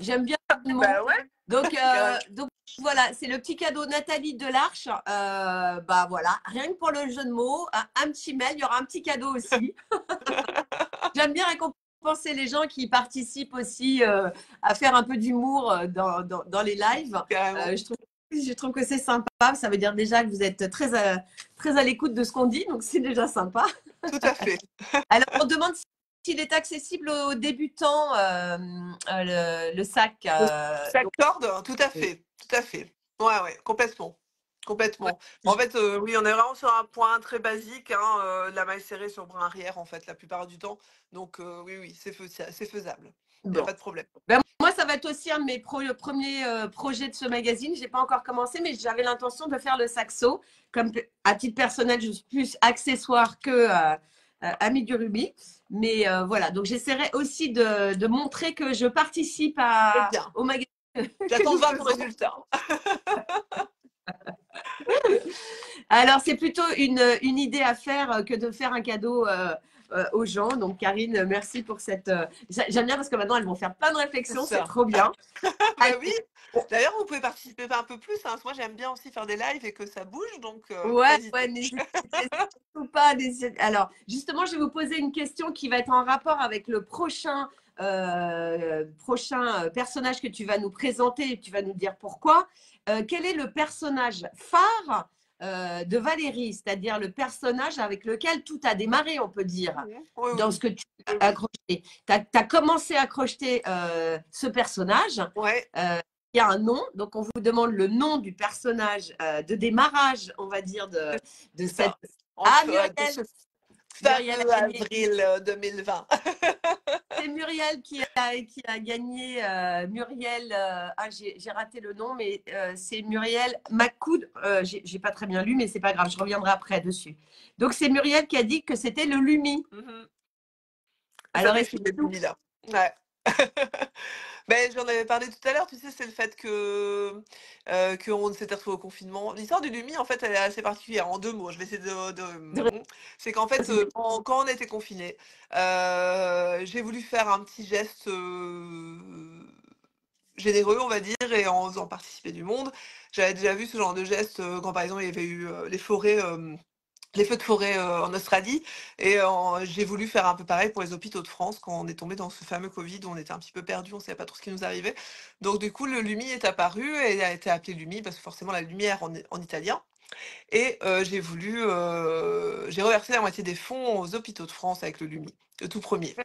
J'aime bien le mot. Bah ouais, Donc voilà, c'est le petit cadeau Nathalie Delarche. Bah voilà, rien que pour le jeu de mots, un petit mail, il y aura un petit cadeau aussi. J'aime bien récompenser les gens qui participent aussi à faire un peu d'humour dans les lives. carrément. Je trouve que c'est sympa. Ça veut dire déjà que vous êtes très à l'écoute de ce qu'on dit, donc c'est déjà sympa. Tout à fait. Alors, on demande s'il est accessible aux débutants, le sac. Ça corde, tout à Oui. fait. Tout à fait. Ouais, ouais, complètement. Ouais. Complètement. En fait, oui, on est vraiment sur un point très basique, hein, de la maille serrée sur brin arrière, en fait, la plupart du temps. Donc, oui, oui, c'est faisable. Il n'y a Bon. pas de problème. Ben, moi, ça va être aussi un de mes premiers projets de ce magazine. Je n'ai pas encore commencé, mais j'avais l'intention de faire le saxo. Comme à titre personnel, je suis plus accessoire que ami du rubis. Mais voilà, donc j'essaierai aussi de montrer que je participe Très bien. au magazine que J'attends de nous voir ton faisons. résultat. Alors, c'est plutôt une idée à faire que de faire un cadeau aux gens. Donc, Karine, merci pour cette. J'aime bien parce que maintenant, elles vont faire plein de C'est réflexions. C'est ça. trop bien. Bah oui. Allez. D'ailleurs, vous pouvez participer un peu plus, hein. Moi, j'aime bien aussi faire des lives et que ça bouge, donc faut pas Ouais, ouais, hésiter. n'hésitez surtout pas. Alors, justement, je vais vous poser une question qui va être en rapport avec le prochain personnage que tu vas nous présenter et tu vas nous dire pourquoi. Quel est le personnage phare de Valérie, c'est-à-dire le personnage avec lequel tout a démarré, on peut dire, Mhm. Oui, dans oui. ce que tu Oui, as oui. accroché. Tu as commencé à crocheter ce personnage. Ouais, Euh, il y a un nom, donc on vous demande le nom du personnage de démarrage, on va dire, c'est de cette. ça. Ah, Entre, Muriel, Muriel a fameux gagné. avril 2020. C'est Muriel qui a gagné. Muriel, j'ai raté le nom, mais c'est Muriel Macoud. J'ai pas très bien lu, mais c'est pas grave, je reviendrai après dessus. Donc c'est Muriel qui a dit que c'était le Lumi. Ça Alors m'est filé explique-nous. là. Ouais. Ben, j'en avais parlé tout à l'heure, tu sais, c'est le fait qu'on s'était retrouvés au confinement. L'histoire du Lumi, en fait, elle est assez particulière. En 2 mots, je vais essayer c'est qu'en fait, quand on était confinés, j'ai voulu faire un petit geste généreux, on va dire, et en faisant participer du monde. J'avais déjà vu ce genre de geste quand, par exemple, il y avait eu les feux de forêt en Australie. Et j'ai voulu faire un peu pareil pour les hôpitaux de France quand on est tombé dans ce fameux Covid où on était un petit peu perdu, on ne savait pas trop ce qui nous arrivait. Donc du coup, le Lumi est apparu et a été appelé Lumi parce que forcément la lumière en italien. Et j'ai reversé la moitié des fonds aux hôpitaux de France avec le Lumi, le tout premier.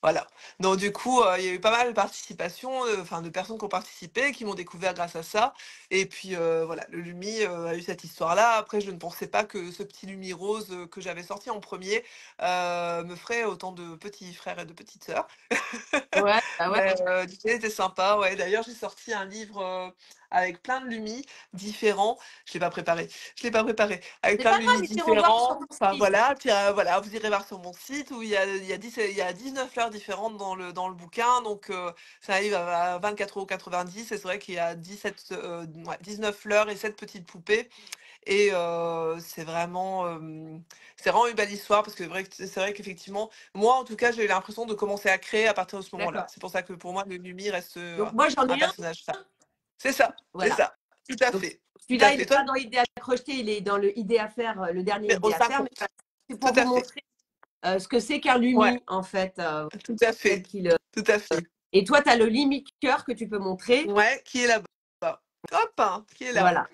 Voilà. Donc du coup, il y a eu pas mal de participation, enfin de personnes qui ont participé, qui m'ont découvert grâce à ça. Et puis voilà, le Lumi a eu cette histoire-là. Après, je ne pensais pas que ce petit Lumi rose que j'avais sorti en premier me ferait autant de petits frères et de petites sœurs. Ouais, bah ouais. Mais c'était sympa, ouais. D'ailleurs, j'ai sorti un livre avec plein de Lumi différents. Je l'ai pas préparé. Avec C'est plein pas de grave, Lumi ils iront voir sur différents. ton Enfin site. voilà, puis voilà, vous irez voir sur mon site où il y a 19 fleurs différentes dans le bouquin. Donc ça arrive à 24,90 €. Et c'est vrai qu'il y a 19 fleurs et 7 petites poupées. Et c'est vraiment une belle histoire parce que c'est vrai qu'effectivement, moi en tout cas, j'ai eu l'impression de commencer à créer à partir de ce moment-là. D'accord. C'est pour ça que pour moi, le Lumi reste Donc moi j'en un ai un. personnage phare. C'est ça, c'est Voilà. ça. Tout à Donc fait. Tout à celui-là, il fait. n'est Toi, pas dans idée à crocheter, il est dans le idée à faire, le dernier mais au idée à faire. Mais 50. c'est Tout pour vous à fait. montrer ce que c'est qu'un Ouais, Lumi, en fait, tout à tel fait. qu'il. Tout à fait. Et toi, tu as le Lumi cœur que tu peux montrer. Ouais, qui est là-bas. Hop, hein, qui est là. Voilà.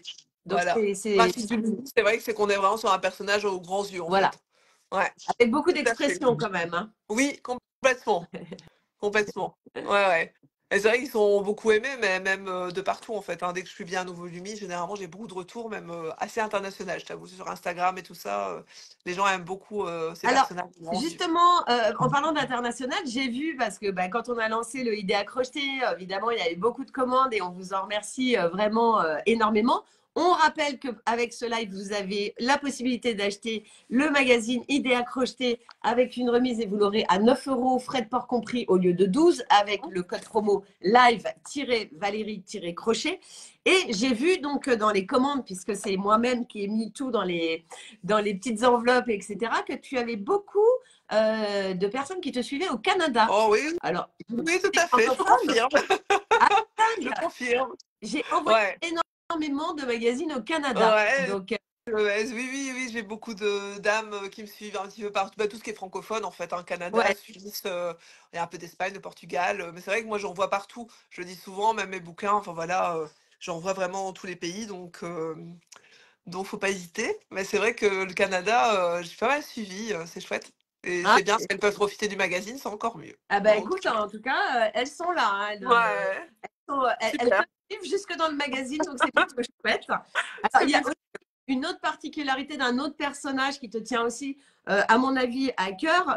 Donc Voilà. Le principe du Lumi, c'est vrai que c'est qu'on est vraiment sur un personnage aux grands yeux, en voilà. fait. Ouais, Avec beaucoup tout à fait. d'expression quand même. Hein. Oui, complètement. Complètement. Ouais, ouais. Et c'est vrai qu'ils sont beaucoup aimés, mais même de partout en fait, hein. Dès que je publie un nouveau Lumi, généralement j'ai beaucoup de retours, même assez international, je t'avoue, sur Instagram et tout ça. Les gens aiment beaucoup ces Alors, personnages aux grands yeux. justement, en parlant d'international, j'ai vu, parce que bah, quand on a lancé le idée à crocheter, évidemment, il y avait beaucoup de commandes et on vous en remercie vraiment énormément. On rappelle qu'avec ce live, vous avez la possibilité d'acheter le magazine Idée à crocheter avec une remise et vous l'aurez à 9 €, frais de port compris, au lieu de 12, avec le code promo live-valérie-crochet. Et j'ai vu donc dans les commandes, puisque c'est moi-même qui ai mis tout dans les petites enveloppes, etc., que tu avais beaucoup de personnes qui te suivaient au Canada. Oh oui, Alors, oui, tout c'est à fait, je francophone. confirme. Ah, Je dingue. confirme. J'ai envoyé Ouais, énormément de magazines au Canada. ouais. Donc, Oui, oui, oui, j'ai beaucoup de dames qui me suivent un petit peu partout, bah, tout ce qui est francophone en fait, hein, Canada, ouais. Suisse, il y a un peu d'Espagne, de Portugal, mais c'est vrai que moi j'en vois partout. Je le dis souvent, même mes bouquins, enfin voilà, j'en vois vraiment dans tous les pays, donc faut pas hésiter. Mais c'est vrai que le Canada, j'ai pas mal suivi, c'est chouette. Et Ah, c'est bien, si elles peuvent profiter du magazine, c'est encore mieux. ah bah Donc, écoute, en tout cas, elles sont là. Hein, ouais, elles super. peuvent suivre jusque dans le magazine, donc c'est plutôt chouette. Alors, C'est il y a plutôt- une autre particularité d'un autre personnage qui te tient aussi, à mon avis, à cœur,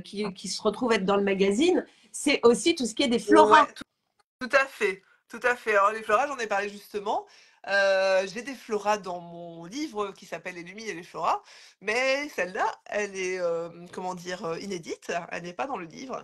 qui se retrouve être dans le magazine, c'est aussi tout ce qui est des Ouais, floras. tout à fait, tout à fait. Alors les floras, j'en ai parlé justement. J'ai des floras dans mon livre qui s'appelle Les Lumis et les floras, mais celle-là, elle est, comment dire, inédite. Elle n'est pas dans le livre.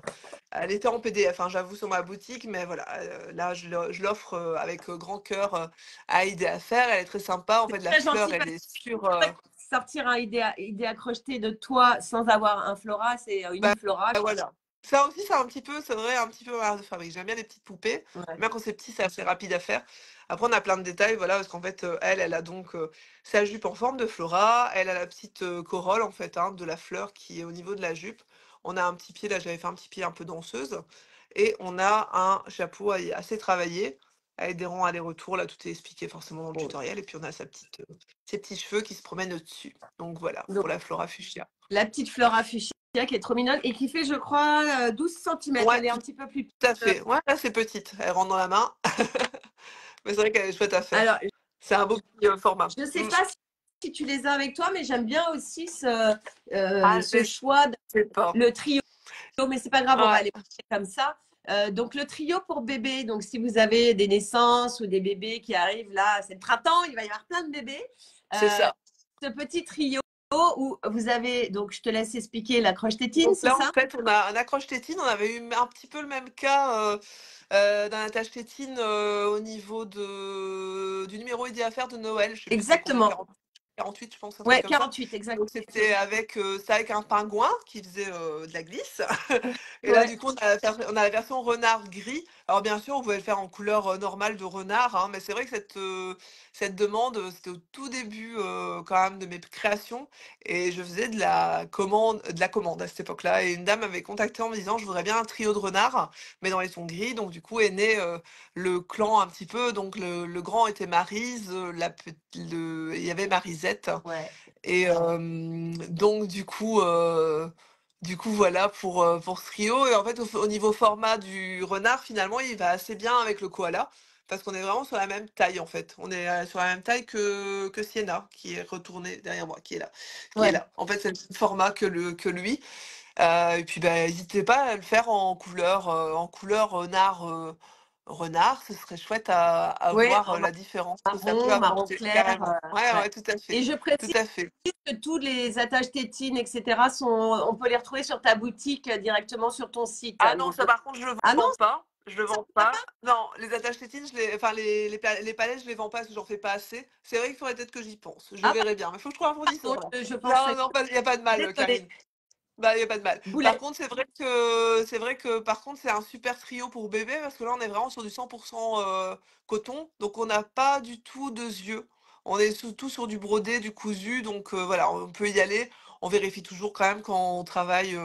Elle était en PDF, hein, j'avoue, sur ma boutique, mais voilà, là, je l'offre avec grand cœur à Idée à faire. Elle est très sympa. En fait, la Très fleur, gentil elle parce est sur. que sortir un idée à crocheter de toi sans avoir un flora, c'est une Bah, flora. voilà. Ça aussi, c'est un petit peu, c'est vrai, un petit peu marre de fabrique. J'aime bien les petites poupées. Ouais. Même quand c'est petit, c'est assez rapide à faire. Après, on a plein de détails, voilà, parce qu'en fait, elle a donc sa jupe en forme de flora. Elle a la petite corolle, en fait, hein, de la fleur qui est au niveau de la jupe. On a un petit pied, là, j'avais fait un petit pied un peu danseuse. Et on a un chapeau assez travaillé, avec des rangs aller-retour. Là, tout est expliqué forcément dans le Bon. tutoriel. Et puis, on a ses petits cheveux qui se promènent au-dessus. Donc, voilà, Donc, pour la flora fuchsia. la petite flora fuchsia qui est trop mignonne et qui fait, je crois, 12 cm. Ouais, Elle est un petit peu plus tout à petite. fait. Ouais, là, c'est petite. Elle rentre dans la main. Mais c'est vrai qu'elle est chouette à faire. Alors, C'est un beau petit format. je ne sais Mm. pas si si tu les as avec toi, mais j'aime bien aussi ce je choix, sais pas. le trio, mais c'est pas grave, on va Ouais, aller comme ça. Donc le trio pour bébé, donc si vous avez des naissances ou des bébés qui arrivent là, c'est le printemps, il va y avoir plein de bébés. c'est ça. Ce petit trio où vous avez, donc je te laisse expliquer la croche-tétine, Donc c'est là, en ça? fait, on a un accroche-tétine. On avait eu un petit peu le même cas d'un attache-tétine au niveau du numéro aidé à faire de Noël. Je sais plus c'était combien, Exactement. 48, je pense, un truc Ouais, comme ça. 48, Donc exactement. c'était avec un pingouin qui faisait de la glisse. Et là, Ouais, du coup, on a la version renard gris. Alors bien sûr, on pouvait le faire en couleur normale de renard, hein, mais c'est vrai que cette demande, c'était au tout début quand même de mes créations. Et je faisais de la commande à cette époque-là. Et une dame m'avait contacté en me disant, je voudrais bien un trio de renards, mais dans les tons gris. Donc du coup est né le clan un petit peu. Donc le grand était Maryse, il y avait Marisette. ouais, Et donc du coup voilà pour ce trio. Et en fait au niveau format du renard, finalement il va assez bien avec le koala. Parce qu'on est vraiment sur la même taille en fait. On est sur la même taille que Sienna, qui est retournée derrière moi, qui est là. Qui est ouais. là. En fait, c'est le même format que lui. Et puis bah, n'hésitez pas à le faire en couleur renard. Ce serait chouette à Ouais, voir en la différence que ça peut marron, marron apporter, clair. carrément. Ouais, Ouais. ouais, tout à Et fait. je Tout précise à fait. que tous les attaches tétines, etc., on peut les retrouver sur ta boutique directement sur ton site. Ah non, Donc, ça par contre, je le ah non, vends pas. Je le ça vends va pas. pas? Non, les attaches tétines, enfin les palais, je les vends pas parce que j'en fais pas assez. C'est vrai qu'il faudrait peut-être que j'y pense. Je Ah, verrai bien. Mais il faut que je trouve un pardon, fournisseur là. je Non, pensais. non, il n'y a pas de mal, Désolée. Karine. Bah, il y a pas de mal. Par Boulet. contre, c'est vrai que par contre, c'est un super trio pour bébé parce que là, on est vraiment sur du 100% coton, donc on n'a pas du tout de yeux. On est surtout sur du brodé, du cousu, donc voilà, on peut y aller. On vérifie toujours quand même quand on travaille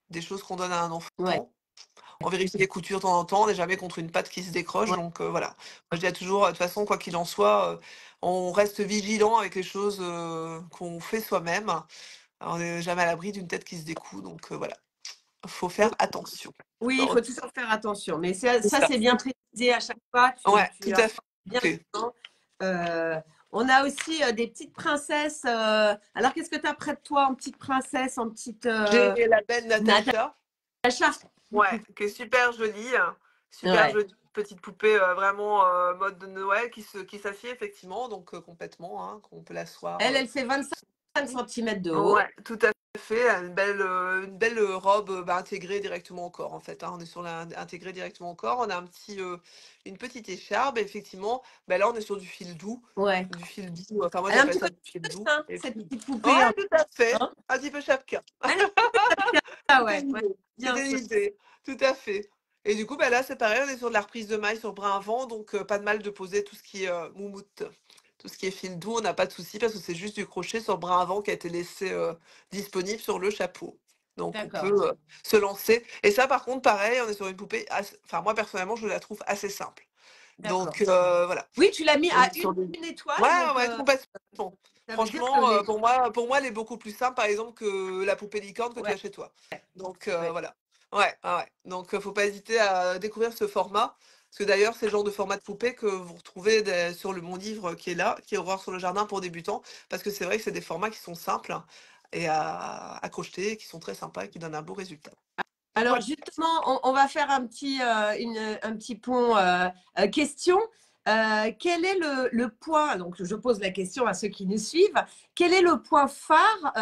des choses qu'on donne à un Ouais, enfant. On vérifie les coutures de temps en temps, on n'est jamais contre une patte qui se décroche, ouais. donc voilà. Moi, je dis toujours, de toute façon, quoi qu'il en soit, on reste vigilant avec les choses qu'on fait soi-même. On n'est jamais à l'abri d'une tête qui se découd, donc voilà. Faut faire attention. Oui, il Donc, faut toujours faire attention. Mais ça, c'est ça. c'est bien précisé à chaque fois. Ouais, tout Tu à informes bien les fait. gens. Euh, on a aussi des petites princesses. Alors, qu'est-ce que tu as près de toi en petite princesse, en petite J'ai la belle Natacha, Natacha? ouais, qui est super jolie, hein. Super Ouais. jolie petite poupée vraiment mode de Noël qui s'assied effectivement, donc complètement, hein, qu'on peut l'asseoir. Elle fait 25 centimètres de haut. Ouais, tout à fait. Une belle robe bah, intégrée directement au corps, en fait, hein. On est sur intégrée directement au corps. On a une petite écharpe. Et effectivement, bah, là, on est sur du fil doux. Ouais. Du fil doux. Enfin, moi, Elle est un j'appelle petit ça peu du fil doux. hein, Et cette puis... petite poupée. Ouais, tout à fait. Hein. Un petit peu chapka. Elle est un petit peu ah C'était ouais, ouais. l'idée. Bien C'était sûr. l'idée. Tout à fait. Et du coup, bah, là, c'est pareil. On est sur de la reprise de maille sur brin avant. Donc, pas de mal de poser tout ce qui est moumoute. Tout ce qui est fil doux, on n'a pas de souci parce que c'est juste du crochet sur brin avant qui a été laissé disponible sur le chapeau. Donc on D'accord. peut se lancer. Et ça par contre, pareil, on est sur une poupée, enfin moi personnellement, je la trouve assez simple. D'accord. Donc voilà. Oui, tu l'as mis On à est sur des... une étoile, Ouais, donc ouais, complètement. ça veut dire que Franchement, pour moi, elle est beaucoup plus simple, par exemple, que la poupée licorne que tu ouais, as chez toi. Donc ouais. voilà. Ouais, ouais, ouais. Donc faut pas hésiter à découvrir ce format. Parce que d'ailleurs, c'est le genre de format de poupée que vous retrouvez sur mon livre qui est là, qui est Aurore sur le jardin pour débutants. Parce que c'est vrai que c'est des formats qui sont simples et à crocheter, qui sont très sympas et qui donnent un beau résultat. Alors Voilà. justement, on va faire un petit pont question. Quel est le point, donc je pose la question à ceux qui nous suivent, quel est le point phare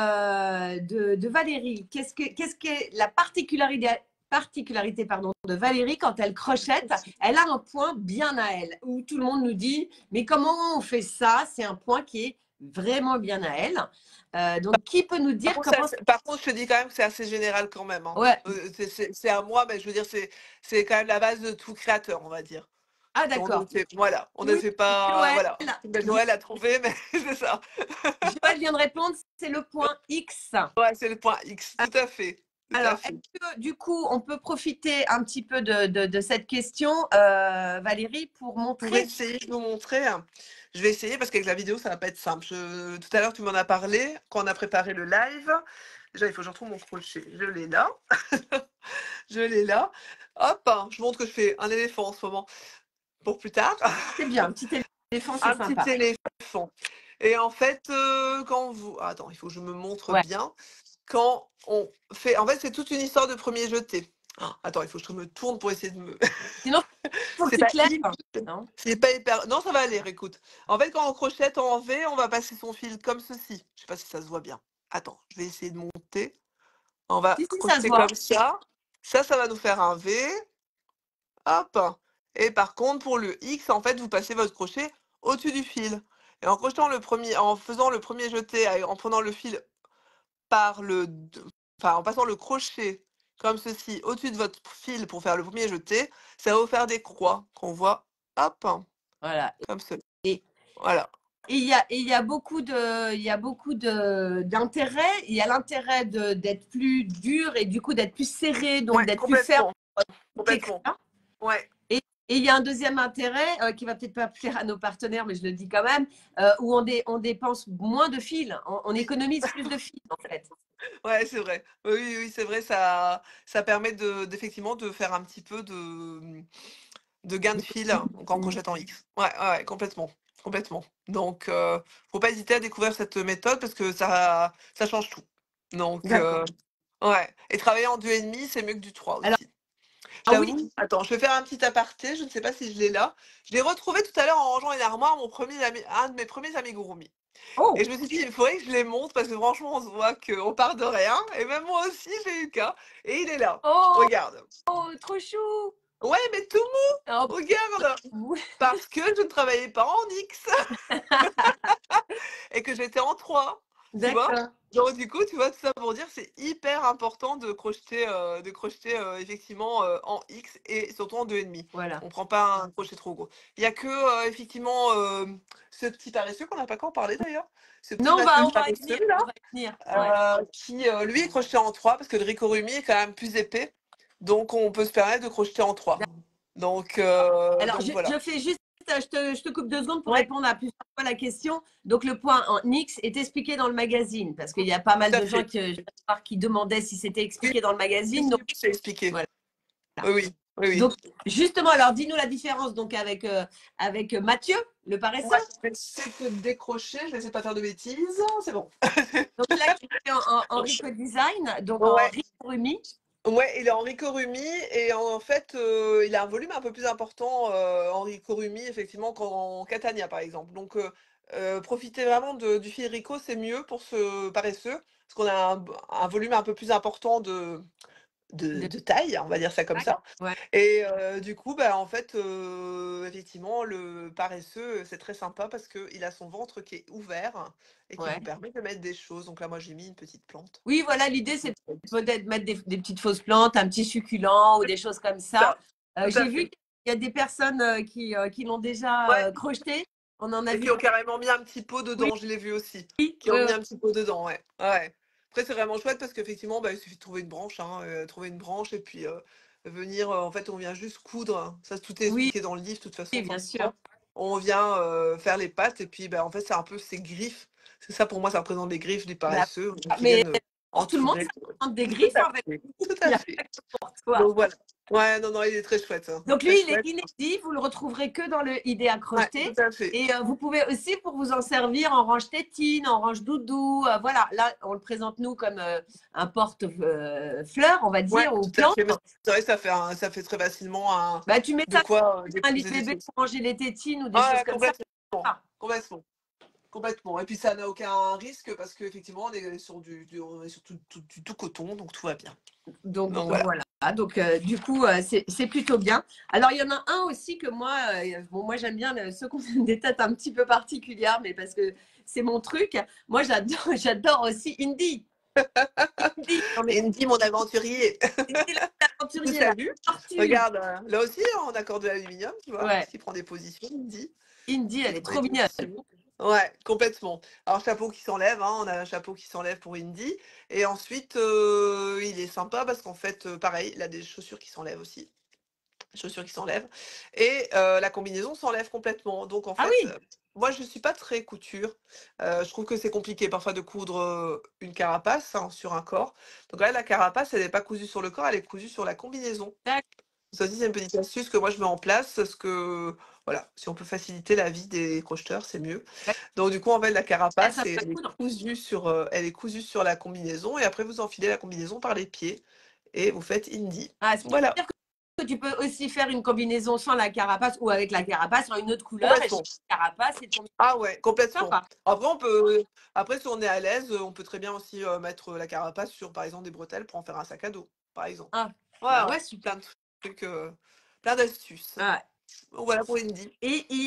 de Valérie? Qu'est-ce que la particularité pardon, de Valérie quand elle crochette? Elle a un point bien à elle, où tout le monde nous dit, mais comment on fait ça? C'est un point qui est vraiment bien à elle. Donc, qui peut nous Par dire contre, comment... je te dis quand même que c'est assez général quand même, hein. Ouais. C'est à moi, mais je veux dire, c'est quand même la base de tout créateur, on va dire. Ah, On ne d'accord. fait, voilà, on ne Oui, fait pas, Joël, voilà. Ben, Joël a trouvé, mais c'est ça. Joël vient de répondre, c'est le point X. Ouais, c'est le point X, tout à fait, tout à Alors, fait. est-ce que du coup, on peut profiter un petit peu de cette question, Valérie, pour Pour montrer. essayer de vous montrer, je vais essayer parce qu'avec la vidéo, ça va pas être simple. Tout à l'heure, tu m'en as parlé quand on a préparé le live. Déjà, il faut que je retrouve mon crochet. Je l'ai là. Je l'ai là. Hop, hein, je montre que je fais un éléphant en ce moment pour plus tard. C'est bien, un petit éléphant, c'est Un petit sympa. éléphant. Et en fait, quand vous attends, il faut que je me montre Ouais. bien. Quand on fait en fait, c'est toute une histoire de premier jeté. Attends, il faut que je me tourne pour essayer de me Sinon, faut que c'est tu pas te lèves. hyper Non? c'est pas hyper non, ça va aller, écoute. En fait, quand on crochette en V, on va passer son fil comme ceci. Je sais pas si ça se voit bien. Attends, je vais essayer de monter. On va Si, si, ça se crocheter voit. comme ça. Ça va nous faire un V. Hop. Et par contre, pour le X, en fait, vous passez votre crochet au-dessus du fil. Et en faisant le premier jeté, en prenant le fil par enfin, en passant le crochet comme ceci au-dessus de votre fil pour faire le premier jeté, ça va vous faire des croix qu'on voit, hop, Voilà. comme ceci. Et Voilà. il y a beaucoup d'intérêt. Il y a l'intérêt d'être plus dur et du coup d'être plus serré, donc Ouais, d'être plus ferme complètement. pour Complètement. l'écran. Ouais. Et il y a un deuxième intérêt qui va peut-être pas plaire à nos partenaires, mais je le dis quand même, où on dépense moins de fils, on économise plus de fils en fait. Ouais, c'est vrai. Oui, oui, oui, c'est vrai, ça permet d'effectivement de faire un petit peu de gain de fil quand on crochette en X. Ouais, ouais, ouais, complètement. Complètement. Donc, faut pas hésiter à découvrir cette méthode parce que ça change tout. Donc, D'accord. ouais. Et travailler en 2,5, c'est mieux que du 3 Alors, aussi. ah oui, J'avoue. Attends, je vais faire un petit aparté. Je ne sais pas si je l'ai là. Je l'ai retrouvé tout à l'heure en rangeant une armoire, un de mes premiers amigurumi. Et oh, je me suis dit, il faudrait que je les montre parce que franchement, on se voit qu'on part de rien. Et même moi aussi, j'ai eu le cas. Et il est là. oh, Regarde. oh, trop chou. Ouais, mais tout Oh, mou. Regarde. oui. Parce que je ne travaillais pas en X et que j'étais en 3. Tu vois? D'accord. Donc du coup, tu vois, tout ça pour dire, c'est hyper important de crocheter effectivement en X et surtout en 2,5. Voilà. On prend pas un crochet trop gros. Il y a que effectivement ce petit paresseux qu'on n'a pas encore parlé d'ailleurs. Ce petit Non, Mathieu on va y paresseux venir, là, on va y venir. Ouais. qui lui est crocheté en 3 parce que le Ricorumi est quand même plus épais. Donc on peut se permettre de crocheter en 3. Alors, Donc voilà. je fais juste, je te coupe 2 secondes pour Ouais, répondre à plusieurs fois la question. Donc, le point en X est expliqué dans le magazine parce qu'il y a pas tout mal à de gens fait. qui demandaient si c'était Oui, expliqué dans le oui, magazine. Donc, oui, c'est expliqué. voilà. Oui, oui, oui, oui. Donc, justement, alors dis-nous la différence donc avec Mathieu, le paresseux. Ouais, je vais essayer de décrocher, je vais essayer de pas faire de bêtises. C'est bon. Donc là, qui est en Rico Design, donc en Ouais, Ricorumi. ouais, il est en Ricorumi et en fait, il a un volume un peu plus important en Ricorumi, effectivement, qu'en Catania, par exemple. Donc, profiter vraiment du fil Rico, c'est mieux pour ce paresseux, parce qu'on a un volume un peu plus important De... de taille, on va dire ça comme ça. Ouais, Et du coup, bah, en fait, effectivement, le paresseux, c'est très sympa parce qu'il a son ventre qui est ouvert et qui vous ouais. permet de mettre des choses. Donc là, moi, j'ai mis une petite plante. Oui, voilà, l'idée, c'est peut-être mettre des petites fausses plantes, un petit succulent ou des choses comme ça. Ça, tout à J'ai vu fait. qu'il y a des personnes qui l'ont déjà Ouais, crocheté. On en a et vu. qui ont carrément mis un petit pot Oui, dedans, je l'ai vu aussi. oui, Qui oui, ont mis oui. un petit pot dedans, ouais. Ouais. Après, c'est vraiment chouette parce qu'effectivement, bah, il suffit de trouver une branche, hein, trouver une branche et puis venir. En fait, on vient juste coudre, hein. Ça, tout est Oui, expliqué dans le livre, de toute façon, oui, bien sûr. forcément. On vient faire les pattes et puis, bah, en fait, c'est un peu ces griffes. C'est ça pour moi, ça représente les griffes des Bah, paresseux qui mais viennent pour tout le monde, entourer. ça représente des Tout griffes, à en fait. fait. Tout Il à n'y a fait. pas que pour toi. Donc voilà. Ouais, non, non, il est très chouette, hein. Donc Très lui, il est chouette. inédit, vous le retrouverez que dans le idée à Ouais, crocheter. tout à fait. Et vous pouvez aussi pour vous en servir en range tétine, en range doudou. Voilà, là, on le présente nous comme un porte-fleur, on va Ouais, dire, ou tout à plante. fait. Mais c'est vrai que ça fait très facilement Bah, tu mets de ça quoi dans un lit déposer des bébé choses. pour ranger les tétines ou des choses Ouais, comme ça. Ah, complètement, complètement. Et puis ça n'a aucun risque parce qu'effectivement, on est sur on est sur du tout coton, donc tout va bien. donc Donc voilà. voilà. Donc du coup, c'est plutôt bien. Alors il y en a un aussi que moi, bon, moi j'aime bien ceux qui ont des têtes un petit peu particulières, mais parce que c'est mon truc. Moi j'adore, j'adore aussi Indy. Indy, non mais Indy, mon aventurier, Indy je te l'aventurier, la salue. tortue. Regarde, là aussi, en accord de l'aluminium, tu vois, Ouais, parce qu'il prend des positions, Indy. Indy, Qui elle est prend des trop mignonne. positions. Ouais, complètement. Alors, chapeau qui s'enlève, hein, on a un chapeau qui s'enlève pour Indy. Et ensuite, il est sympa parce qu'en fait, pareil, il a des chaussures qui s'enlèvent aussi. Chaussures qui s'enlèvent. Et la combinaison s'enlève complètement. Donc, en Ah fait, oui, moi, je ne suis pas très couture. Je trouve que c'est compliqué parfois de coudre une carapace hein, sur un corps. Donc là, la carapace, elle n'est pas cousue sur le corps, elle est cousue sur la combinaison. d'accord. Ça aussi, c'est une petite astuce que moi je mets en place parce que, voilà, si on peut faciliter la vie des crocheteurs, c'est mieux. Donc du coup, en fait, la Ouais, carapace, ça peut elle est coudre. elle est cousue sur la combinaison et après vous enfilez la combinaison par les pieds et vous faites indie. Ah, ce qui veut Voilà, dire que tu peux aussi faire une combinaison sans la carapace ou avec la carapace en une autre couleur et complètement. chaque carapace et ton Ah ouais, complètement. sympa. Après, après, si on est à l'aise, on peut très bien aussi mettre la carapace sur, par exemple, des bretelles pour en faire un sac à dos, par exemple. Ah, Ouais, bah ouais, ouais, super. plein de trucs, plein d'astuces. Ah. Donc voilà pour Indie. Et il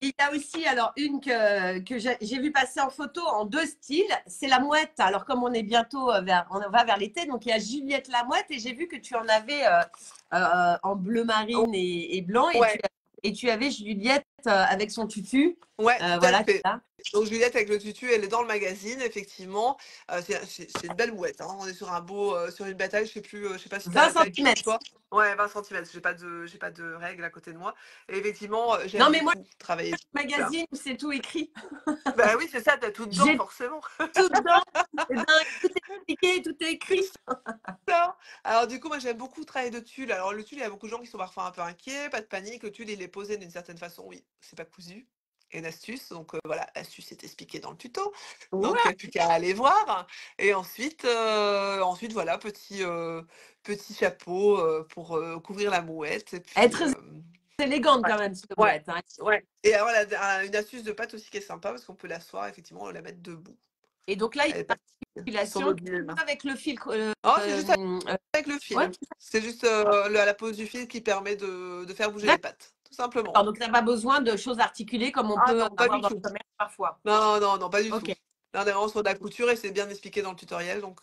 y a aussi alors une que j'ai vu passer en photo en deux styles, c'est la mouette. Alors comme on est bientôt on va vers l'été, donc il y a Juliette la mouette et j'ai vu que tu en avais en bleu marine et blanc Ouais, et tu avais Juliette avec son tutu. ouais, tout à Voilà, fait. là. Donc Juliette avec le tutu, elle est dans le magazine, effectivement. C'est une belle mouette, hein. On est sur un beau, sur une bataille, je sais plus, je sais pas si tu as 20 la taille pour centimètres. toi. Ouais, 20 centimètres. J'ai pas de règle à côté de moi. Et effectivement, Non j'aime mais moi, beaucoup travailler le là. magazine, c'est tout écrit. Bah oui, c'est ça, t'as tout dedans, J'ai forcément. tout dedans. Eh ben, tout est expliqué, tout est écrit. Ça. Alors du coup, moi j'aime beaucoup travailler de tulle. Alors le tulle, il y a beaucoup de gens qui sont parfois un peu inquiets, pas de panique. Le tulle, il est posé d'une certaine façon, oui, c'est pas cousu. Et une astuce, donc voilà, l'astuce est expliquée dans le tuto. Donc il Ouais. n'y a plus qu'à aller voir. Et ensuite, ensuite voilà, petit chapeau pour couvrir la mouette. Et Elle est puis, très élégante ouais. quand même, cette Ouais. mouette, hein. Ouais. Et alors, une astuce de pâte aussi qui est sympa parce qu'on peut l'asseoir, effectivement, la mettre debout. Et donc là, il y Elle est a pas une sur articulation mobile. avec le fil. Oh, c'est juste avec le Ouais, fil. C'est juste la pose du fil qui permet de faire bouger les pattes, tout simplement. d'accord. Donc, tu n'as pas besoin de choses articulées comme on Ah peut non, en pas avoir du dans tout. le commerce parfois. Non, non, non, pas du tout. Ok. Là, on est vraiment sur de la couture et c'est bien expliqué dans le tutoriel, donc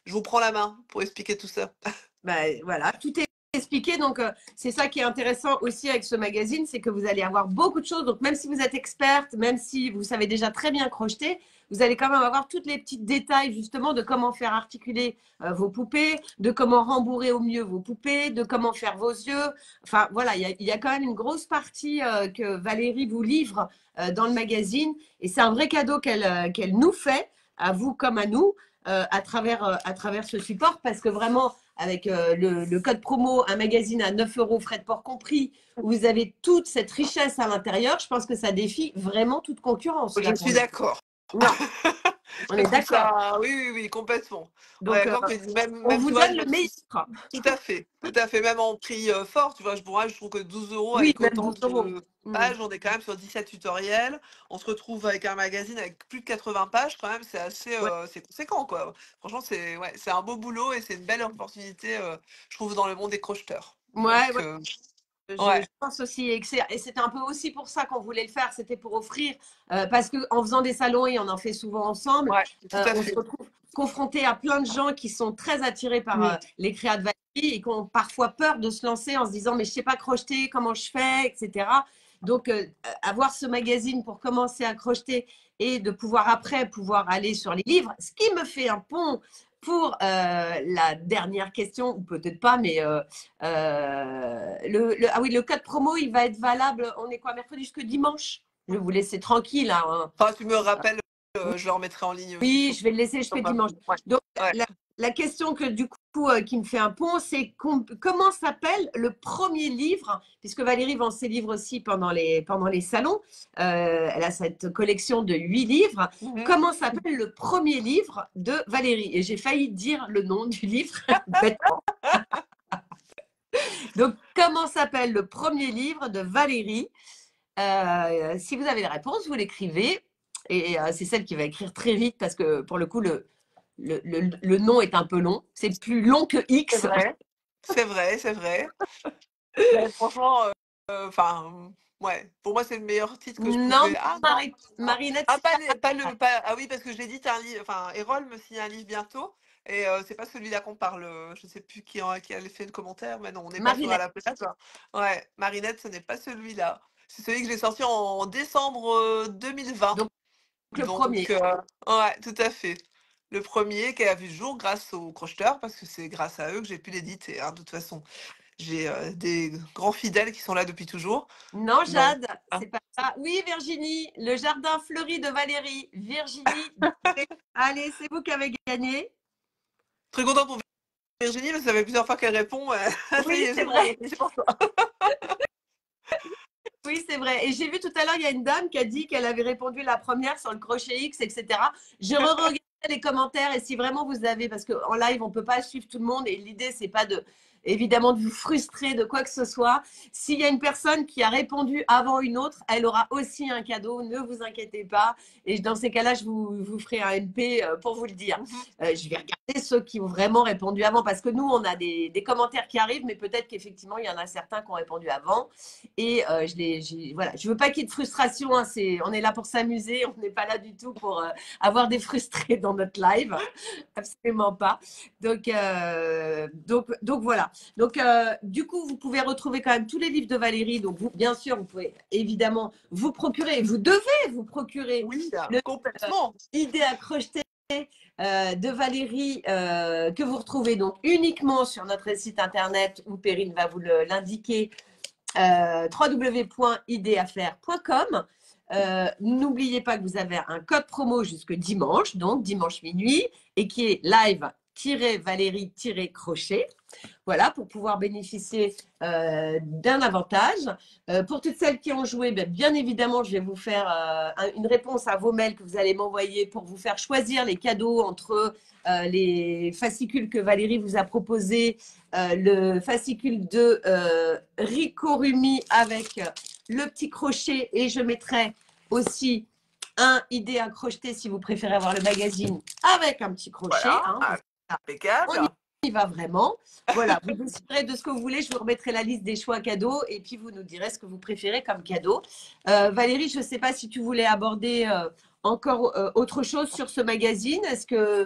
je vous prends la main pour expliquer tout ça. Ben, voilà, tout est expliqué. Donc, c'est ça qui est intéressant aussi avec ce magazine, c'est que vous allez avoir beaucoup de choses. Donc, même si vous êtes experte, même si vous savez déjà très bien crocheter, vous allez quand même avoir tous les petits détails justement de comment faire articuler vos poupées, de comment rembourrer au mieux vos poupées, de comment faire vos yeux. Enfin, voilà, il y a quand même une grosse partie que Valérie vous livre dans le magazine. Et c'est un vrai cadeau qu'elle nous fait, à vous comme à nous, à travers ce support, parce que vraiment, avec le code promo, un magazine à 9 euros, frais de port compris, où vous avez toute cette richesse à l'intérieur, je pense que ça défie vraiment toute concurrence, là, Je pour suis le coup. d'accord. Non, on Je est trouve d'accord. ça, oui, oui, oui, complètement. On est Donc, d'accord que on même, vous tu vois, donne le meilleur. tout à fait, même en prix fort, tu vois, je trouve que 12 euros Oui, avec même autant 12 euros. de Hmm. pages, on est quand même sur 17 tutoriels, on se retrouve avec un magazine avec plus de 80 pages, quand même, c'est assez, Ouais, c'est conséquent, quoi. Franchement, ouais, c'est un beau boulot et c'est une belle opportunité, je trouve, dans le monde des crocheteurs. ouais, Donc, ouais. Je ouais, pense aussi, et c'était un peu aussi pour ça qu'on voulait le faire, c'était pour offrir, parce qu'en faisant des salons, et on en fait souvent ensemble, ouais, tout à on se fait. retrouve confronté à plein de gens qui sont très attirés par Mm. les créas de Valérie et qui ont parfois peur de se lancer en se disant, mais je ne sais pas crocheter, comment je fais, etc. Donc, avoir ce magazine pour commencer à crocheter et de pouvoir après pouvoir aller sur les livres, ce qui me fait un pont pour la dernière question, ou peut-être pas, mais ah oui, le code promo, il va être valable, on est quoi, mercredi jusque dimanche? Je vais vous laisser tranquille, hein. Enfin, tu me rappelles, je le remettrai en ligne aussi Oui, je vais le laisser jusque sur ma... dimanche. Ouais, Donc, ouais. la question que du coup, qui me fait un pont, c'est comment s'appelle le premier livre, puisque Valérie vend ses livres aussi pendant les salons. Elle a cette collection de 8 livres. Mhm. Comment s'appelle le premier livre de Valérie? Et j'ai failli dire le nom du livre, bêtement. Donc, comment s'appelle le premier livre de Valérie? Si vous avez la réponse, vous l'écrivez. Et c'est celle qui va écrire très vite parce que pour le coup, le nom est un peu long. C'est plus long que C'est X. vrai, c'est vrai, c'est vrai. Mais franchement, enfin, ouais, pour moi, c'est le meilleur titre que je Non, pouvais. Ah non, non. Marinette, Ah, c'est pas ah oui, parce que je l'ai dit, t'as un livre, enfin, Erol me signe un livre bientôt, et c'est pas celui-là qu'on parle. Je sais plus qui a fait le commentaire, mais non, on n'est pas sur à Marinette. la place. Hein. Ouais, Marinette, ce n'est pas celui-là. C'est celui que j'ai sorti en décembre 2020. Donc le premier. Donc, ouais, tout à fait. Le premier qui a vu le jour grâce aux crocheteurs, parce que c'est grâce à eux que j'ai pu l'éditer, hein, de toute façon. J'ai des grands fidèles qui sont là depuis toujours. Non, Donc, Jade, hein, c'est pas ça. Oui, Virginie, le jardin fleuri de Valérie. Virginie, allez, c'est vous qui avez gagné. très content pour Virginie, mais ça fait plusieurs fois qu'elle répond. Ça y Oui, est, c'est c'est bon, vrai. c'est pour toi. Oui, c'est vrai. Et j'ai vu tout à l'heure, il y a une dame qui a dit qu'elle avait répondu la première sur le crochet X, etc. Je re-regardais les commentaires et si vraiment vous avez, parce qu'en live, on ne peut pas suivre tout le monde et l'idée, c'est pas de, évidemment, de vous frustrer de quoi que ce soit. S'il y a une personne qui a répondu avant une autre, elle aura aussi un cadeau, ne vous inquiétez pas. Et dans ces cas-là, vous ferai un MP pour vous le dire. Mhm. Je vais regarder ceux qui ont vraiment répondu avant parce que nous, on a des commentaires qui arrivent, mais peut-être qu'effectivement, il y en a certains qui ont répondu avant. Et voilà, je veux pas qu'il y ait de frustration. Hein, on est là pour s'amuser. On n'est pas là du tout pour avoir des frustrés dans notre live. Absolument pas. Donc voilà. Donc, du coup, vous pouvez retrouver quand même tous les livres de Valérie. Donc, vous, bien sûr, vous pouvez évidemment vous procurer. Vous devez vous procurer Oui, le complètement. idée à crocheter de Valérie que vous retrouvez donc uniquement sur notre site internet où Perrine va vous l'indiquer www.idéaffaires.com. N'oubliez pas que vous avez un code promo jusque dimanche, donc dimanche minuit, et qui est live-valérie-crochet. Voilà, pour pouvoir bénéficier d'un avantage. Pour toutes celles qui ont joué, bien évidemment, je vais vous faire une réponse à vos mails que vous allez m'envoyer pour vous faire choisir les cadeaux entre les fascicules que Valérie vous a proposés, le fascicule de Ricorumi avec le petit crochet et je mettrai aussi un idée à crocheter si vous préférez avoir le magazine avec un petit crochet. Voilà, Hein, on impeccable. y va vraiment. Voilà, vous déciderez de ce que vous voulez. Je vous remettrai la liste des choix cadeaux et puis vous nous direz ce que vous préférez comme cadeau. Valérie, je ne sais pas si tu voulais aborder encore autre chose sur ce magazine. Est-ce qu'il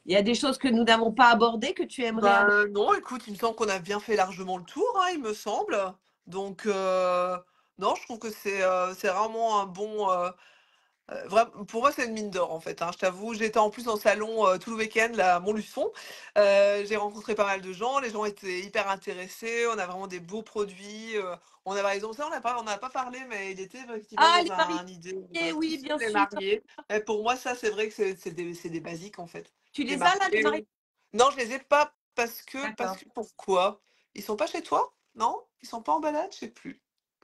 y a des choses que nous n'avons pas abordées que tu aimerais aborder? Ben non, écoute, il me semble qu'on a bien fait largement le tour, hein, il me semble. Donc, non, je trouve que c'est vraiment un bon. Pour moi, c'est une mine d'or en fait, hein, je t'avoue. J'étais en plus en salon tout le week-end là, à Montluçon. J'ai rencontré pas mal de gens, les gens étaient hyper intéressés. On a vraiment des beaux produits. On a par exemple, ça, on n'a pas parlé, mais il était effectivement Ah, dans les mariés, un idée oui, tissu bien les sûr. mariés. Et pour moi, ça, c'est vrai que c'est des basiques en fait. Tu Les les as là, les mariés? mariés. Non, je les ai pas parce D'accord. que pourquoi? Ils sont pas chez toi? Non? Ils sont pas en balade? Je sais plus.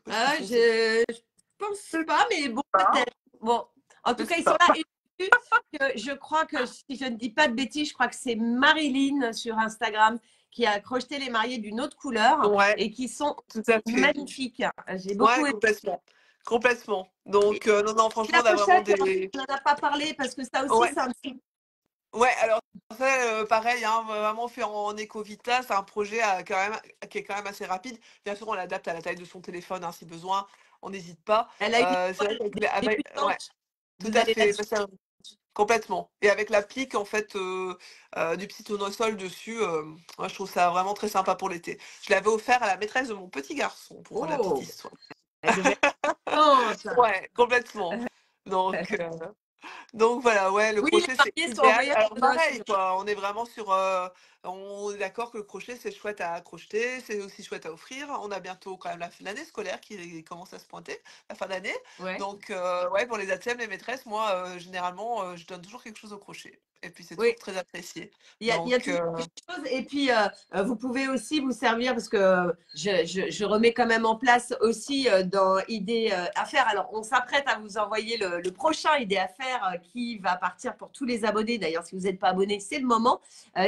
Où est-ce qu'ils Ah, sont ces je pense pas, mais bon, pas? peut-être. Bon, en Je tout cas, sais ils sont pas. là. Et je crois que, si je ne dis pas de bêtises, je crois que c'est Marilyn sur Instagram qui a crocheté les mariés d'une autre couleur Ouais, et qui sont tout à fait. magnifiques. J'ai Ouais, beaucoup aimé. complètement. Complètement. Et Donc, non, non, franchement, la on a vraiment pochette, des. on n'en a pas parlé parce que ça aussi, Ouais, c'est un petit. ouais, alors, en fait, pareil, hein, vraiment fait en Ecovita, c'est un projet qui est quand même assez rapide. Bien sûr, on l'adapte à la taille de son téléphone, hein, si besoin, on n'hésite pas. Elle a une C'est vrai étoile ouais, débutante. tout Vous à allez fait. là-dessus. Bah, complètement. Et avec l'applique, en fait, du petit tournesol dessus, moi, je trouve ça vraiment très sympa pour l'été. Je l'avais offert à la maîtresse de mon petit garçon, pour la petite Oh, histoire. elle devait être contente. Ouais, complètement. Donc, donc voilà, ouais, le Oui, les crochet c'est mariés sont en idéal. voyage Alors de noces. pareil, quoi, on est vraiment sur, on est d'accord que le crochet c'est chouette à crocheter, c'est aussi chouette à offrir. On a bientôt quand même l'année scolaire qui commence à se pointer, la fin d'année. Ouais. Donc ouais, pour les ATSEM, les maîtresses, moi généralement je donne toujours quelque chose au crochet. Et puis c'est Oui, toujours très apprécié. il y a Donc toujours des choses. Et puis, vous pouvez aussi vous servir, parce que je remets quand même en place aussi dans Idées à faire. Alors, on s'apprête à vous envoyer le prochain Idée à faire qui va partir pour tous les abonnés. D'ailleurs, si vous n'êtes pas abonné, c'est le moment.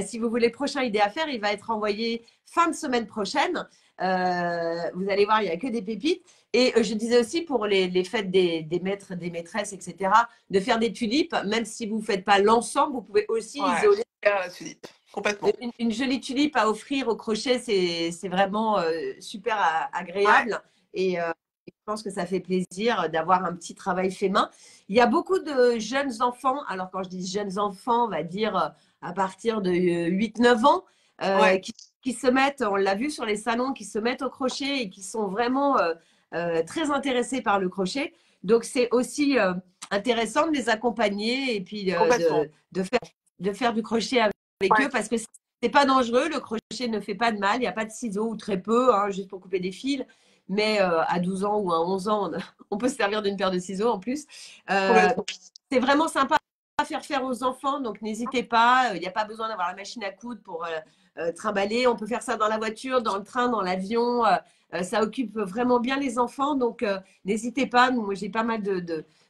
Si vous voulez le prochain Idée à faire, il va être envoyé fin de semaine prochaine. Vous allez voir, il n'y a que des pépites. Et je disais aussi pour les fêtes des maîtres, des maîtresses, etc., de faire des tulipes, même si vous ne faites pas l'ensemble, vous pouvez aussi ouais, isoler la tulipe, complètement. une jolie tulipe à offrir au crochet. C'est vraiment super Ouais, agréable. Et je pense que ça fait plaisir d'avoir un petit travail fait main. Il y a beaucoup de jeunes enfants, alors quand je dis jeunes enfants, on va dire à partir de 8 9 ans, ouais, qui se mettent, on l'a vu sur les salons, qui se mettent au crochet et qui sont vraiment très intéressés par le crochet. Donc c'est aussi intéressant de les accompagner et puis complètement. de faire du crochet avec Ouais, eux parce que c'est pas dangereux. Le crochet ne fait pas de mal. Il n'y a pas de ciseaux ou très peu, hein, juste pour couper des fils. Mais à 12 ans ou à 11 ans, on peut se servir d'une paire de ciseaux en plus. Euh, complètement. c'est vraiment sympa faire aux enfants, donc n'hésitez pas. Il n'y a pas besoin d'avoir la machine à coudre pour trimballer. On peut faire ça dans la voiture, dans le train, dans l'avion. Ça occupe vraiment bien les enfants, donc n'hésitez pas. Moi, j'ai pas mal